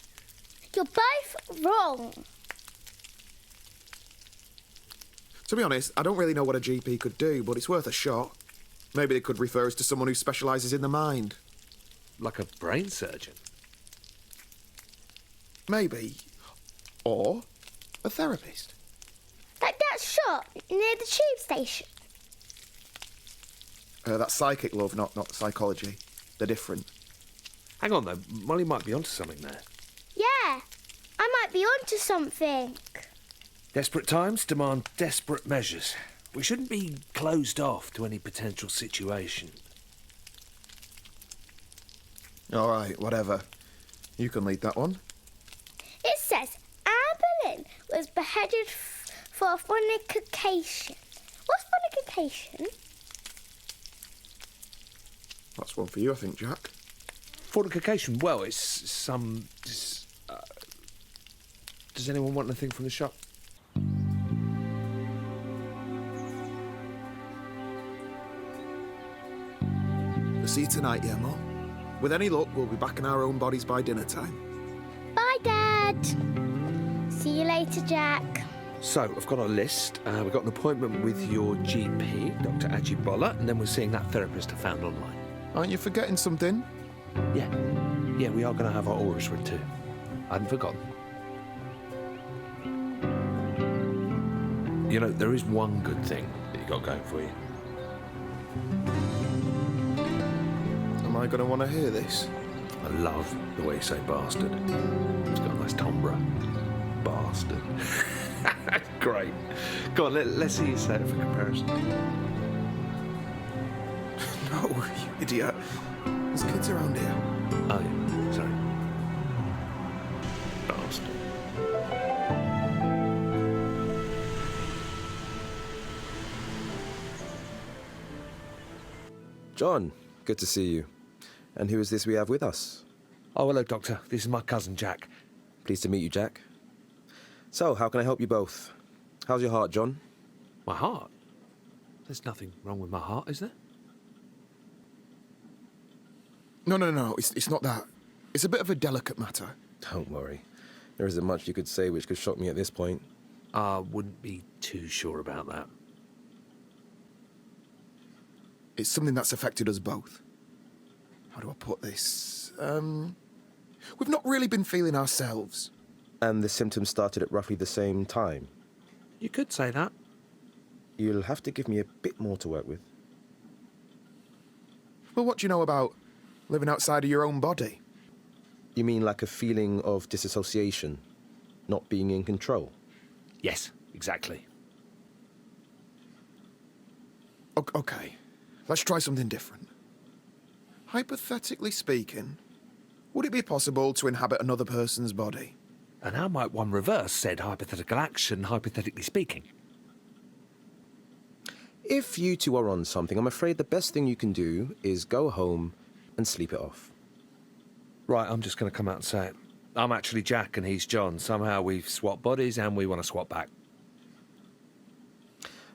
You're both wrong. To be honest, I don't really know what a GP could do, but it's worth a shot. Maybe they could refer us to someone who specialises in the mind. Like a brain surgeon? Maybe. Or a therapist. Like that shop near the tube station. That's psychic, love, not psychology. They're different. Hang on, though. Molly might be onto something there. Yeah, I might be onto something. Desperate times demand desperate measures. We shouldn't be closed off to any potential situation. All right, whatever. You can lead that one. It says Anne Boleyn was beheaded for fornication. What's fornication? That's one for you, I think, Jack. Fortification, well, it's some... does anyone want anything from the shop? We'll see you tonight, yeah, Mum? With any luck, we'll be back in our own bodies by dinner time. Bye, Dad. See you later, Jack. So, I've got a list. We've got an appointment with your GP, Dr. Ajibola, and then we're seeing that therapist I found online. Aren't you forgetting something? Yeah, we are going to have our auras read too. I hadn't forgotten. You know, there is one good thing that you got going for you. Am I going to want to hear this? I love the way you say bastard. It's got a nice timbre. Bastard. Great. Go on, let's see you say it for comparison. No, you idiot. There's kids around here. Oh, yeah. Sorry. Bastard. John, good to see you. And who is this we have with us? Oh, hello, Doctor. This is my cousin, Jack. Pleased to meet you, Jack. So, how can I help you both? How's your heart, John? My heart? There's nothing wrong with my heart, is there? No. It's not that. It's a bit of a delicate matter. Don't worry. There isn't much you could say which could shock me at this point. I wouldn't be too sure about that. It's something that's affected us both. How do I put this? We've not really been feeling ourselves. And the symptoms started at roughly the same time? You could say that. You'll have to give me a bit more to work with. Well, what do you know about living outside of your own body? You mean like a feeling of disassociation? Not being in control? Yes, exactly. Okay, let's try something different. Hypothetically speaking, would it be possible to inhabit another person's body? And how might one reverse said hypothetical action, hypothetically speaking? If you two are on something, I'm afraid the best thing you can do is go home and sleep it off. Right, I'm just going to come out and say it. I'm actually Jack and he's John. Somehow we've swapped bodies and we want to swap back.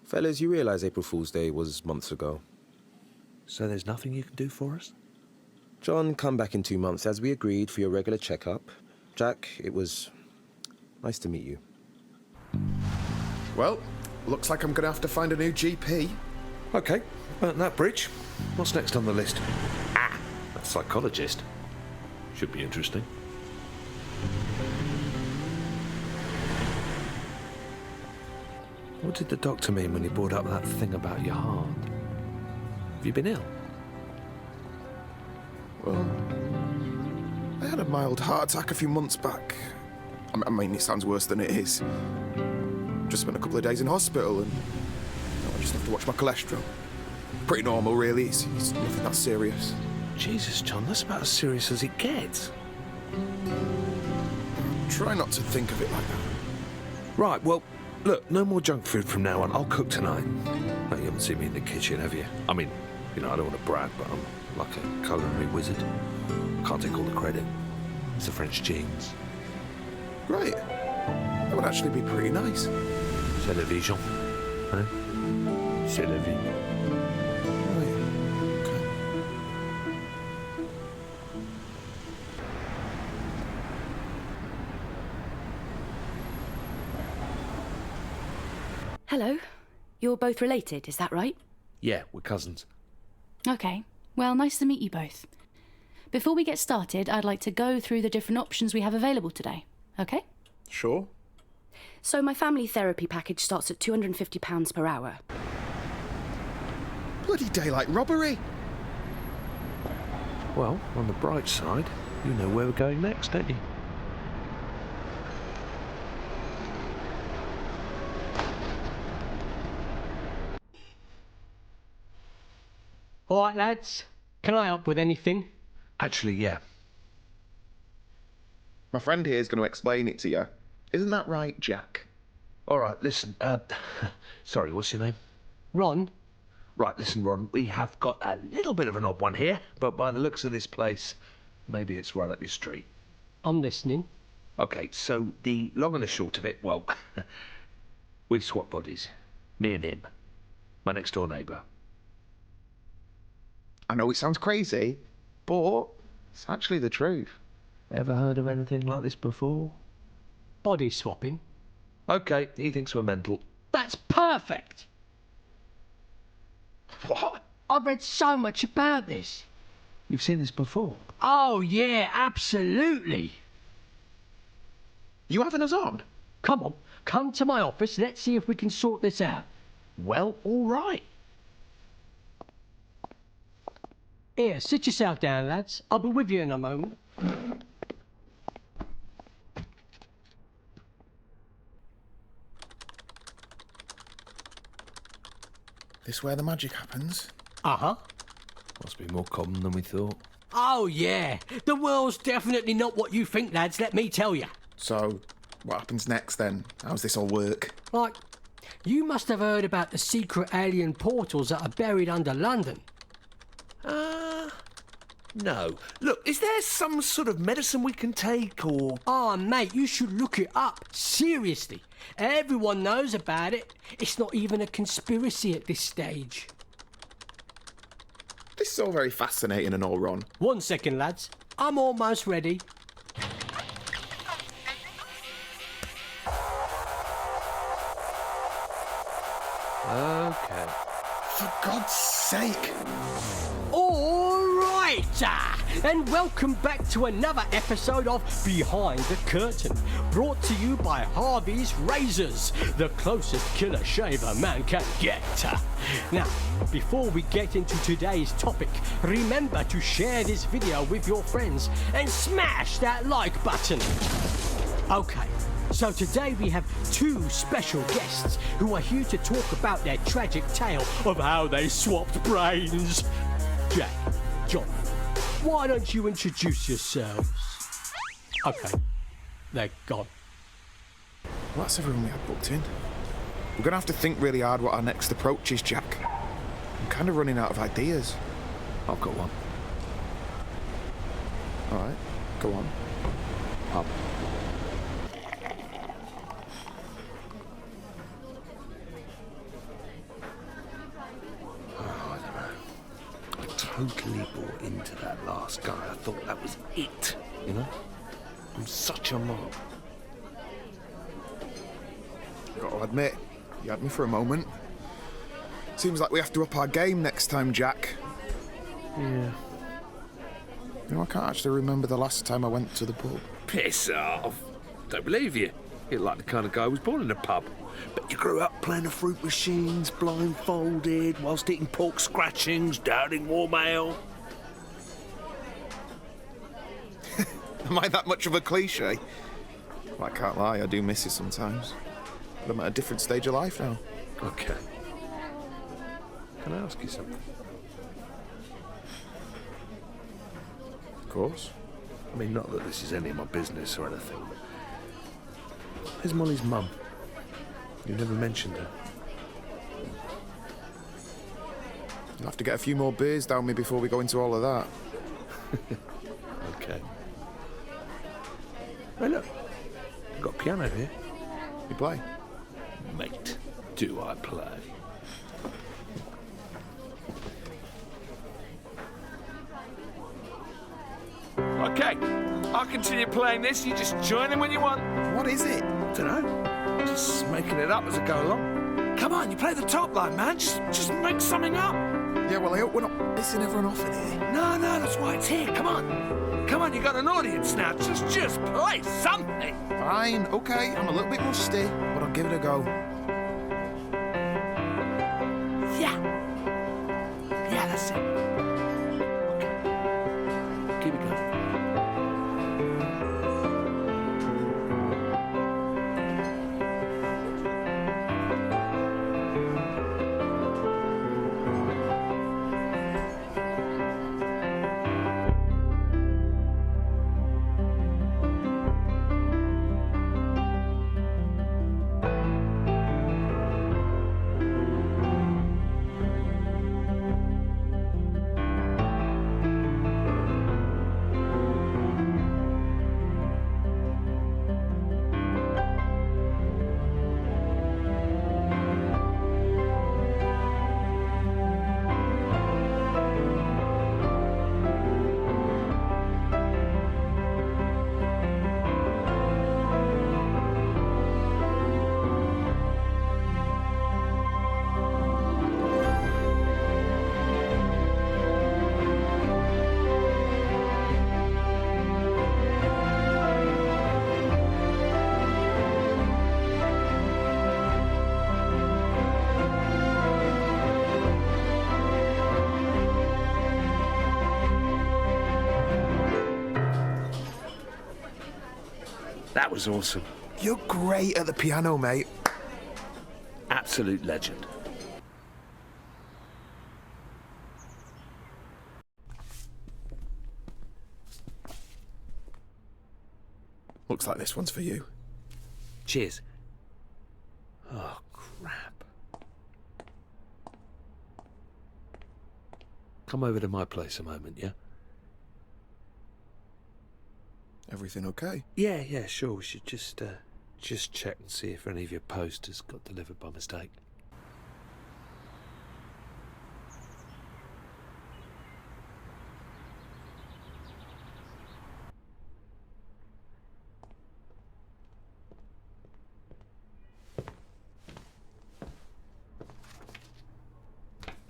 Fellas, you realise April Fool's Day was months ago. So there's nothing you can do for us? John, come back in 2 months as we agreed for your regular checkup. Jack, it was nice to meet you. Well, looks like I'm going to have to find a new GP. OK, burnt that bridge. What's next on the list? Ah, a psychologist. Should be interesting. What did the doctor mean when he brought up that thing about your heart? Have you been ill? Well, I had a mild heart attack a few months back. I mean, it sounds worse than it is. Just spent a couple of days in hospital and I just have to watch my cholesterol. Pretty normal, really. It's nothing that serious. Jesus, John, that's about as serious as it gets. Try not to think of it like that. Right, well, look, no more junk food from now on. I'll cook tonight. No, you haven't seen me in the kitchen, have you? I mean, you know, I don't want to brag, but I'm like a culinary wizard. Can't take all the credit. It's the French genes. Great. That would actually be pretty nice. C'est la vie, Jean. Hein? C'est la vie. Right. Okay. Hello. You're both related, is that right? Yeah, we're cousins. Okay. Well, nice to meet you both. Before we get started, I'd like to go through the different options we have available today. Okay? Sure. So my family therapy package starts at £250 per hour. Bloody daylight robbery! Well, on the bright side, you know where we're going next, don't you? All right, lads. Can I help with anything? Actually, yeah. My friend here is going to explain it to you. Isn't that right, Jack? All right, listen, sorry, what's your name? Ron? Right, listen, Ron, we have got a little bit of an odd one here, but by the looks of this place, maybe it's right up your street. I'm listening. OK, so the long and the short of it, well, we've swapped bodies. Me and him. My next-door neighbour. I know it sounds crazy, but it's actually the truth. Ever heard of anything like this before? Body swapping? OK, he thinks we're mental. That's perfect! What? I've read so much about this. You've seen this before? Oh, yeah, absolutely. You having us on? Come on, come to my office. Let's see if we can sort this out. Well, all right. Here, sit yourself down, lads. I'll be with you in a moment. This where the magic happens? Uh-huh. Must be more common than we thought. Oh, yeah. The world's definitely not what you think, lads, let me tell you. So, what happens next then? How's this all work? Like, you must have heard about the secret alien portals that are buried under London. No. Look, is there some sort of medicine we can take, or...? Ah, mate, you should look it up. Seriously. Everyone knows about it. It's not even a conspiracy at this stage. This is all very fascinating and all, Ron. 1 second, lads. I'm almost ready. Okay. For God's sake. All right, and welcome back to another episode of Behind the Curtain, brought to you by Harvey's Razors, the closest killer shave a man can get. Now, before we get into today's topic, remember to share this video with your friends and smash that like button. Okay. So today we have 2 special guests who are here to talk about their tragic tale of how they swapped brains. Jack, John, why don't you introduce yourselves? Okay, they're gone. Well, that's everyone we had booked in. We're going to have to think really hard what our next approach is, Jack. I'm kind of running out of ideas. I've got one. All right, go on. Pub. Totally bought into that last guy. I thought that was it, you know? I'm such a mob. Got to admit, you had me for a moment. Seems like we have to up our game next time, Jack. Yeah. You know, I can't actually remember the last time I went to the pub. Piss off. Don't believe you. You're like the kind of guy who was born in a pub. But you grew up playing the fruit machines, blindfolded, whilst eating pork scratchings, downing warm ale. Am I that much of a cliche? Well, I can't lie, I do miss it sometimes. But I'm at a different stage of life now. Okay. Can I ask you something? Of course. I mean, not that this is any of my business or anything, but... Where's Molly's mum? You never mentioned her. You'll have to get a few more beers down me before we go into all of that. Okay. Hey, look. I've got a piano here. You play? Mate, do I play? Okay, I'll continue playing this. You just join in when you want. What is it? Dunno. Just making it up as I go along. Come on, you play the top line, man. Just make something up. Yeah, well, I hope we're not pissing everyone off in here. No, that's why it's here. Come on. Come on, you got an audience now. Just play something. Fine, okay. I'm a little bit rusty, but I'll give it a go. Yeah. Yeah, that's it. Okay. Keep it going. That was awesome. You're great at the piano, mate. Absolute legend. Looks like this one's for you. Cheers. Oh, crap. Come over to my place a moment, yeah? Everything okay? Yeah, sure. We should just check and see if any of your posters got delivered by mistake.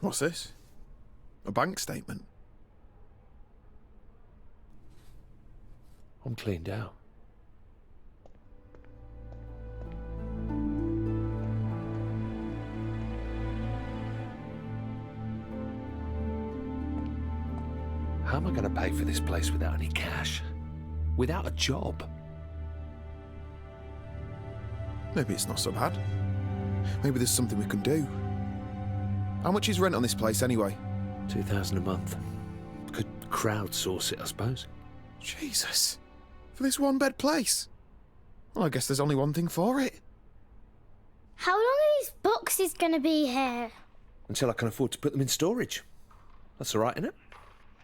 What's this? A bank statement? I'm cleaned out. How am I going to pay for this place without any cash? Without a job? Maybe it's not so bad. Maybe there's something we can do. How much is rent on this place anyway? $2,000 a month. Could crowdsource it, I suppose. Jesus. For this one-bed place? Well, I guess there's only one thing for it. How long are these boxes going to be here? Until I can afford to put them in storage. That's all right, isn't it?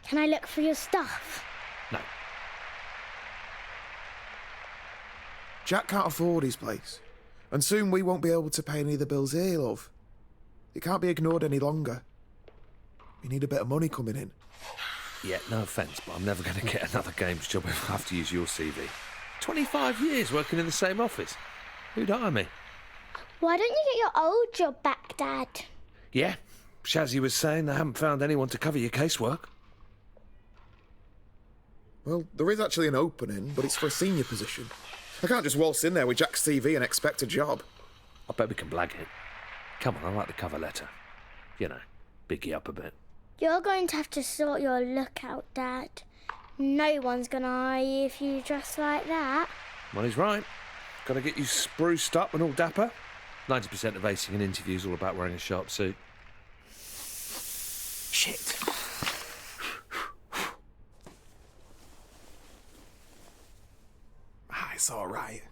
Can I look for your stuff? No. Jack can't afford his place. And soon we won't be able to pay any of the bills here, love. It can't be ignored any longer. We need a bit of money coming in. Yeah, no offence, but I'm never going to get another games job if I have to use your CV. 25 years working in the same office. Who'd hire me? Why don't you get your old job back, Dad? Yeah, Shazzy was saying they haven't found anyone to cover your casework. Well, there is actually an opening, but it's for a senior position. I can't just waltz in there with Jack's CV and expect a job. I bet we can blag it. Come on, I like the cover letter. You know, big you up a bit. You're going to have to sort your look out, Dad. No one's going to hire you if you dress like that. Well, he's right. Got to get you spruced up and all dapper. 90% of acing an interview is all about wearing a sharp suit. Shit. It's all right.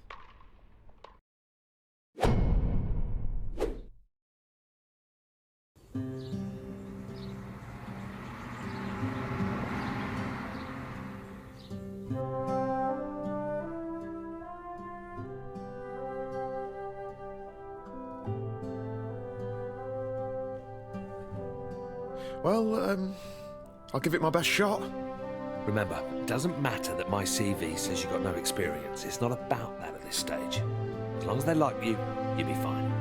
Well, I'll give it my best shot. Remember, it doesn't matter that my CV says you've got no experience. It's not about that at this stage. As long as they like you, you'll be fine.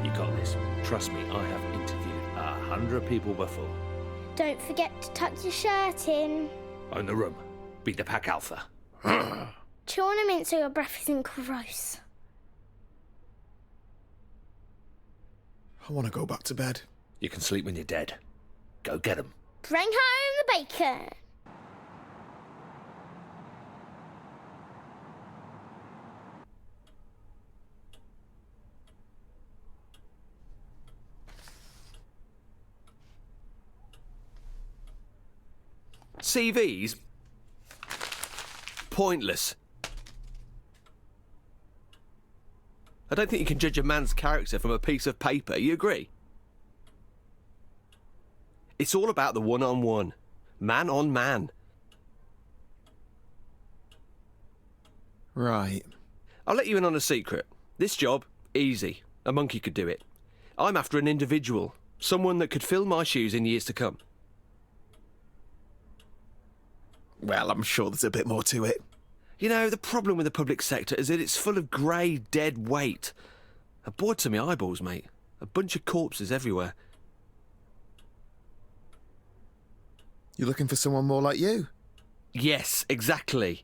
You got this. Trust me, I have interviewed 100 people before. Don't forget to tuck your shirt in. Own the room. Beat the pack alpha. Chew on a mint so your breath isn't gross. I want to go back to bed. You can sleep when you're dead. Go get 'em. Bring home the bacon. CVs? Pointless. I don't think you can judge a man's character from a piece of paper, you agree? It's all about the one-on-one. Man on man. Right. I'll let you in on a secret. This job, easy. A monkey could do it. I'm after an individual. Someone that could fill my shoes in years to come. Well, I'm sure there's a bit more to it. You know, the problem with the public sector is that it's full of grey, dead weight. I'm bored to my eyeballs, mate. A bunch of corpses everywhere. You're looking for someone more like you? Yes, exactly.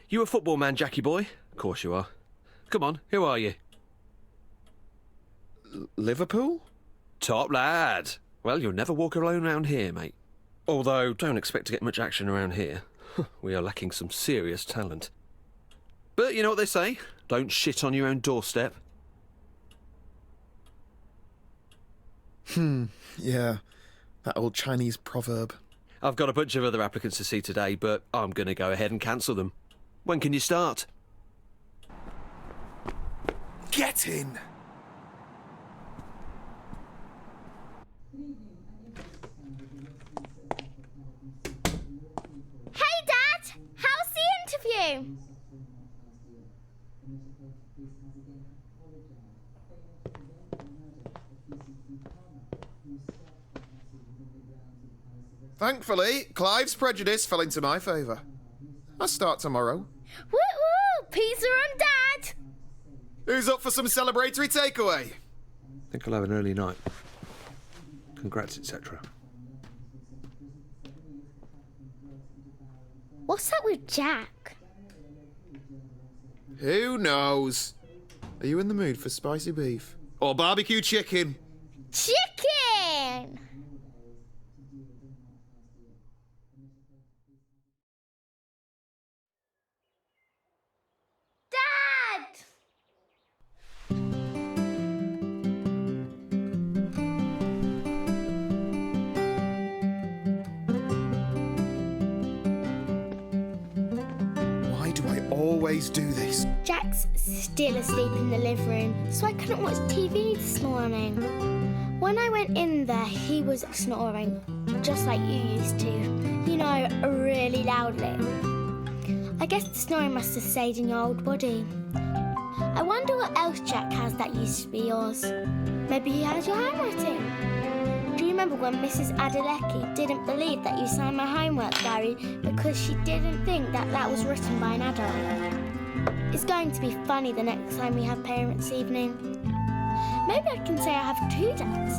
You a football man, Jackie boy? Of course you are. Come on, who are you? Liverpool? Top lad. Well, you'll never walk alone around here, mate. Although, don't expect to get much action around here. We are lacking some serious talent. But you know what they say? Don't shit on your own doorstep. Yeah. That old Chinese proverb. I've got a bunch of other applicants to see today, but I'm going to go ahead and cancel them. When can you start? Get in! Hey, Dad! How's the you. Thankfully, Clive's prejudice fell into my favour. I start tomorrow. Woo woo! Pizza on Dad! Who's up for some celebratory takeaway? Think I'll have an early night. Congrats, etc. What's up with Jack? Who knows? Are you in the mood for spicy beef? Or barbecue chicken? Chicken! Dad! Why do I always do this? Jack's still asleep in the living room, so I couldn't watch TV this morning. When I went in there, he was snoring, just like you used to. You know, really loudly. I guess the snoring must have stayed in your old body. I wonder what else Jack has that used to be yours. Maybe he has your handwriting. Do you remember when Mrs. Adelecki didn't believe that you signed my homework diary because she didn't think that that was written by an adult? It's going to be funny the next time we have parents' evening. Maybe I can say I have two dads.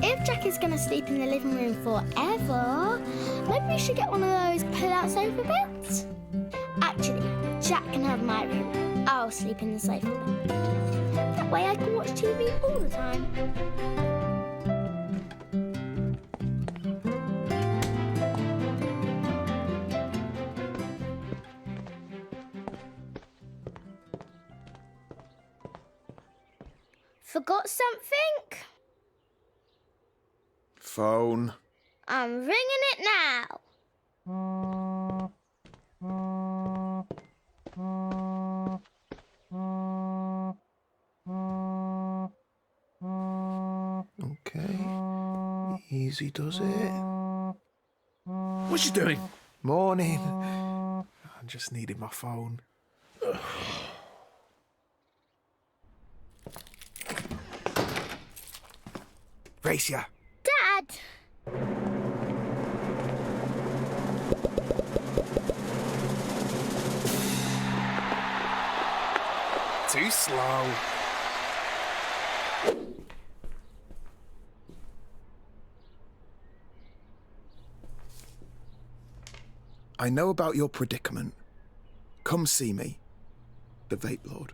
If Jack is going to sleep in the living room forever, maybe we should get one of those pull-out sofa beds. Actually, Jack can have my room. I'll sleep in the sofa bed. That way I can watch TV all the time. Forgot something? Phone. I'm ringing it now. Okay. Easy does it. What's she doing? Morning. I just needed my phone. Race ya. Dad! Too slow. I know about your predicament. Come see me, the Vape Lord.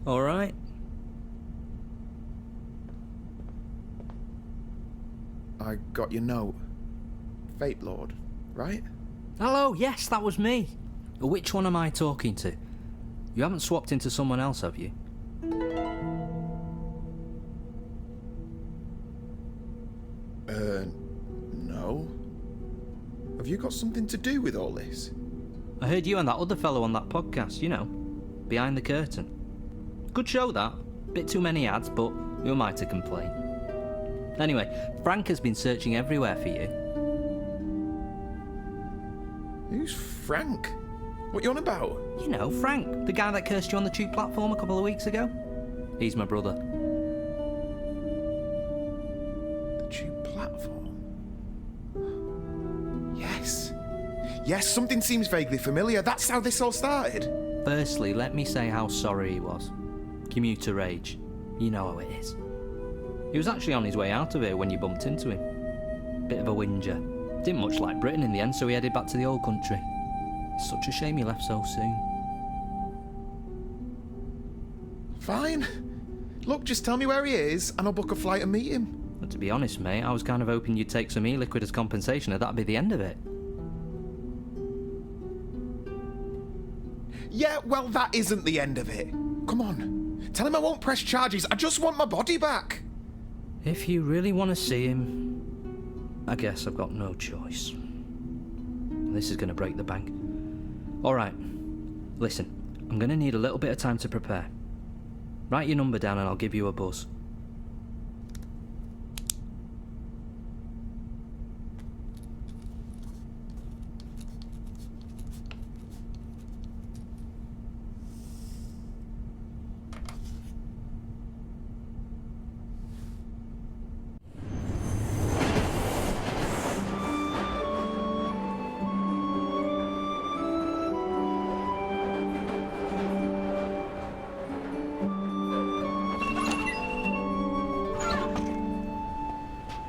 All right. I got your note. Vape Lord, right? Hello, yes, that was me. Which one am I talking to? You haven't swapped into someone else, have you? No. Have you got something to do with all this? I heard you and that other fellow on that podcast, you know, Behind the Curtain. Good show, that. Bit too many ads, but who am I to complain? Anyway, Frank has been searching everywhere for you. Who's Frank? What you on about? You know, Frank, the guy that cursed you on the tube platform a couple of weeks ago. He's my brother. The tube platform? Yes, something seems vaguely familiar. That's how this all started. Firstly, let me say how sorry he was. Commuter rage. You know how it is. He was actually on his way out of here when you bumped into him. Bit of a whinger. Didn't much like Britain in the end, so he headed back to the old country. It's such a shame he left so soon. Fine. Look, just tell me where he is, and I'll book a flight and meet him. But to be honest, mate, I was kind of hoping you'd take some e-liquid as compensation, and that'd be the end of it. Yeah, well, that isn't the end of it. Come on. Tell him I won't press charges. I just want my body back. If you really want to see him, I guess I've got no choice. This is going to break the bank. All right. Listen, I'm going to need a little bit of time to prepare. Write your number down and I'll give you a buzz.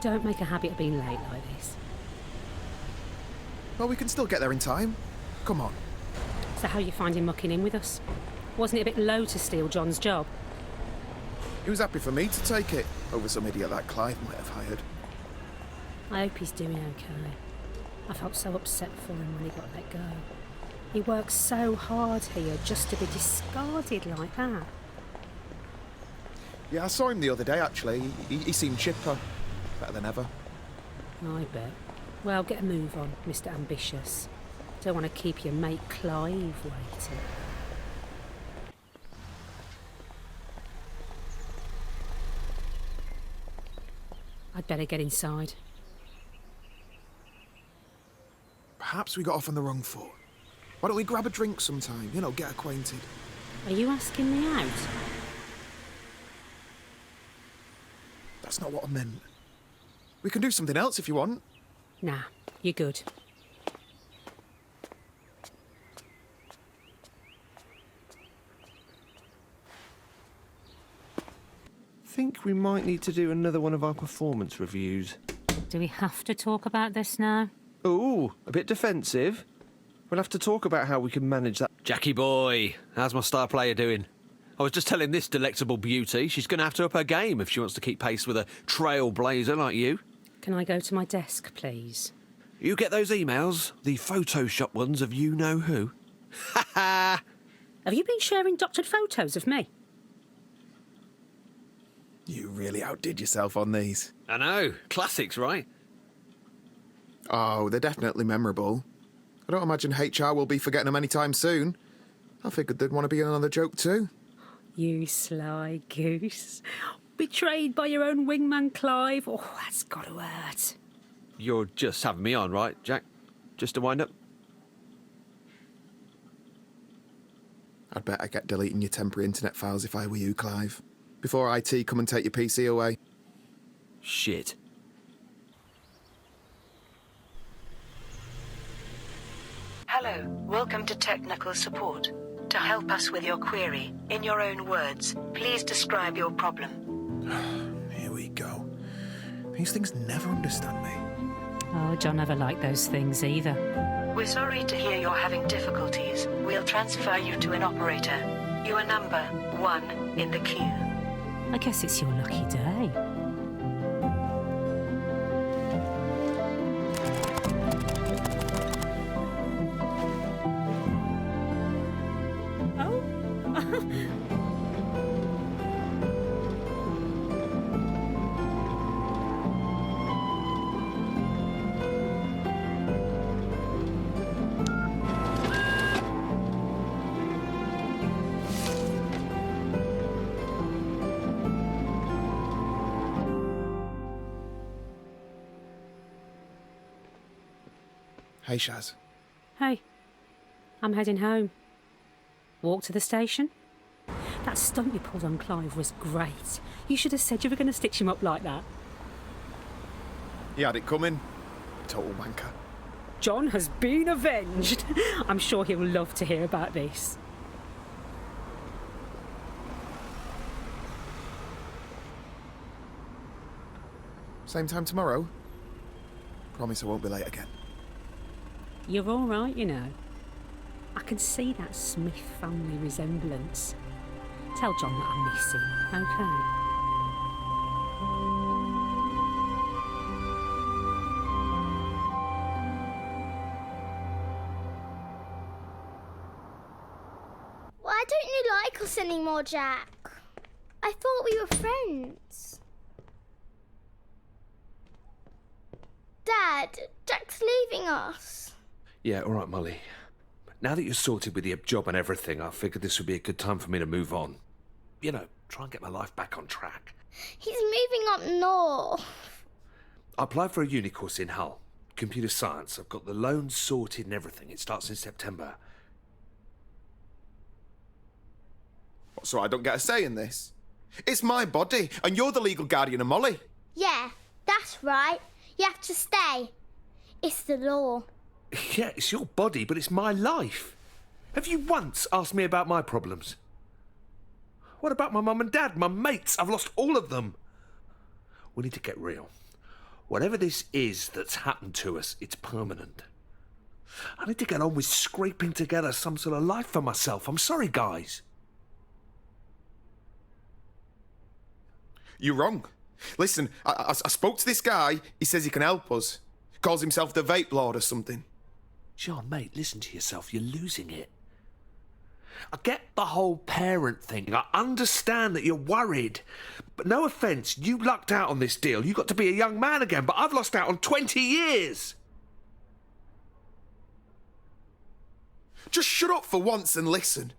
Don't make a habit of being late like this. Well, we can still get there in time. Come on. So how are you finding mucking in with us? Wasn't it a bit low to steal John's job? He was happy for me to take it, over some idiot that Clive might have hired. I hope he's doing okay. I felt so upset for him when he got let go. He worked so hard here just to be discarded like that. Yeah, I saw him the other day, actually. He seemed chipper. Better than ever. I bet. Well, get a move on, Mr. Ambitious. Don't want to keep your mate Clive waiting. I'd better get inside. Perhaps we got off on the wrong foot. Why don't we grab a drink sometime? You know, get acquainted. Are you asking me out? That's not what I meant. We can do something else if you want. Nah, you're good. Think we might need to do another one of our performance reviews. Do we have to talk about this now? Ooh, a bit defensive. We'll have to talk about how we can manage that. Jackie boy, how's my star player doing? I was just telling this delectable beauty she's going to have to up her game if she wants to keep pace with a trailblazer like you. Can I go to my desk, please? You get those emails? The Photoshop ones of you-know-who? Ha ha! Have you been sharing doctored photos of me? You really outdid yourself on these. I know. Classics, right? Oh, they're definitely memorable. I don't imagine HR will be forgetting them anytime soon. I figured they'd want to be in another joke too. You sly goose. Betrayed by your own wingman, Clive. Oh, that's got to hurt. You're just having me on, right, Jack? Just to wind up? I'd better get deleting your temporary internet files if I were you, Clive. Before IT come and take your PC away. Shit. Hello, welcome to technical support. To help us with your query, in your own words, please describe your problem. Here we go. These things never understand me. Oh, John never liked those things either. We're sorry to hear you're having difficulties. We'll transfer you to an operator. You are number 1 in the queue. I guess it's your lucky day. Hey, Shaz. Hey, I'm heading home. Walk to the station? That stunt you pulled on Clive was great. You should have said you were going to stitch him up like that. He had it coming. Total wanker. John has been avenged. I'm sure he'll love to hear about this. Same time tomorrow? Promise I won't be late again. You're all right, you know. I can see that Smith family resemblance. Tell John that I miss him, okay? Why don't you like us anymore, Jack? I thought we were friends. Dad, Jack's leaving us. Yeah, all right, Molly. Now that you're sorted with the job and everything, I figured this would be a good time for me to move on. You know, try and get my life back on track. He's moving up north. I applied for a uni course in Hull. Computer science. I've got the loans sorted and everything. It starts in September. So I don't get a say in this? It's my body, and you're the legal guardian of Molly. Yeah, that's right. You have to stay. It's the law. Yeah, it's your body, but it's my life. Have you once asked me about my problems? What about my mum and dad, my mates? I've lost all of them. We need to get real. Whatever this is that's happened to us, it's permanent. I need to get on with scraping together some sort of life for myself. I'm sorry, guys. You're wrong. Listen, I spoke to this guy. He says he can help us. Calls himself the Vape Lord or something. John, mate, listen to yourself. You're losing it. I get the whole parent thing. I understand that you're worried. But no offence, you lucked out on this deal. You got to be a young man again, but I've lost out on 20 years. Just shut up for once and listen.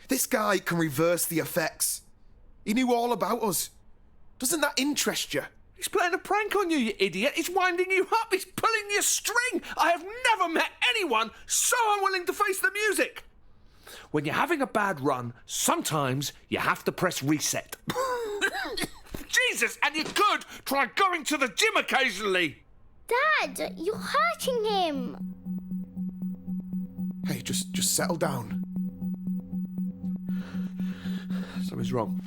This guy can reverse the effects. He knew all about us. Doesn't that interest you? He's playing a prank on you, you idiot. He's winding you up. He's pulling your string. I have never met anyone so unwilling to face the music. When you're having a bad run, sometimes you have to press reset. Jesus, and you could try going to the gym occasionally. Dad, you're hurting him. Hey, just settle down. Something's wrong.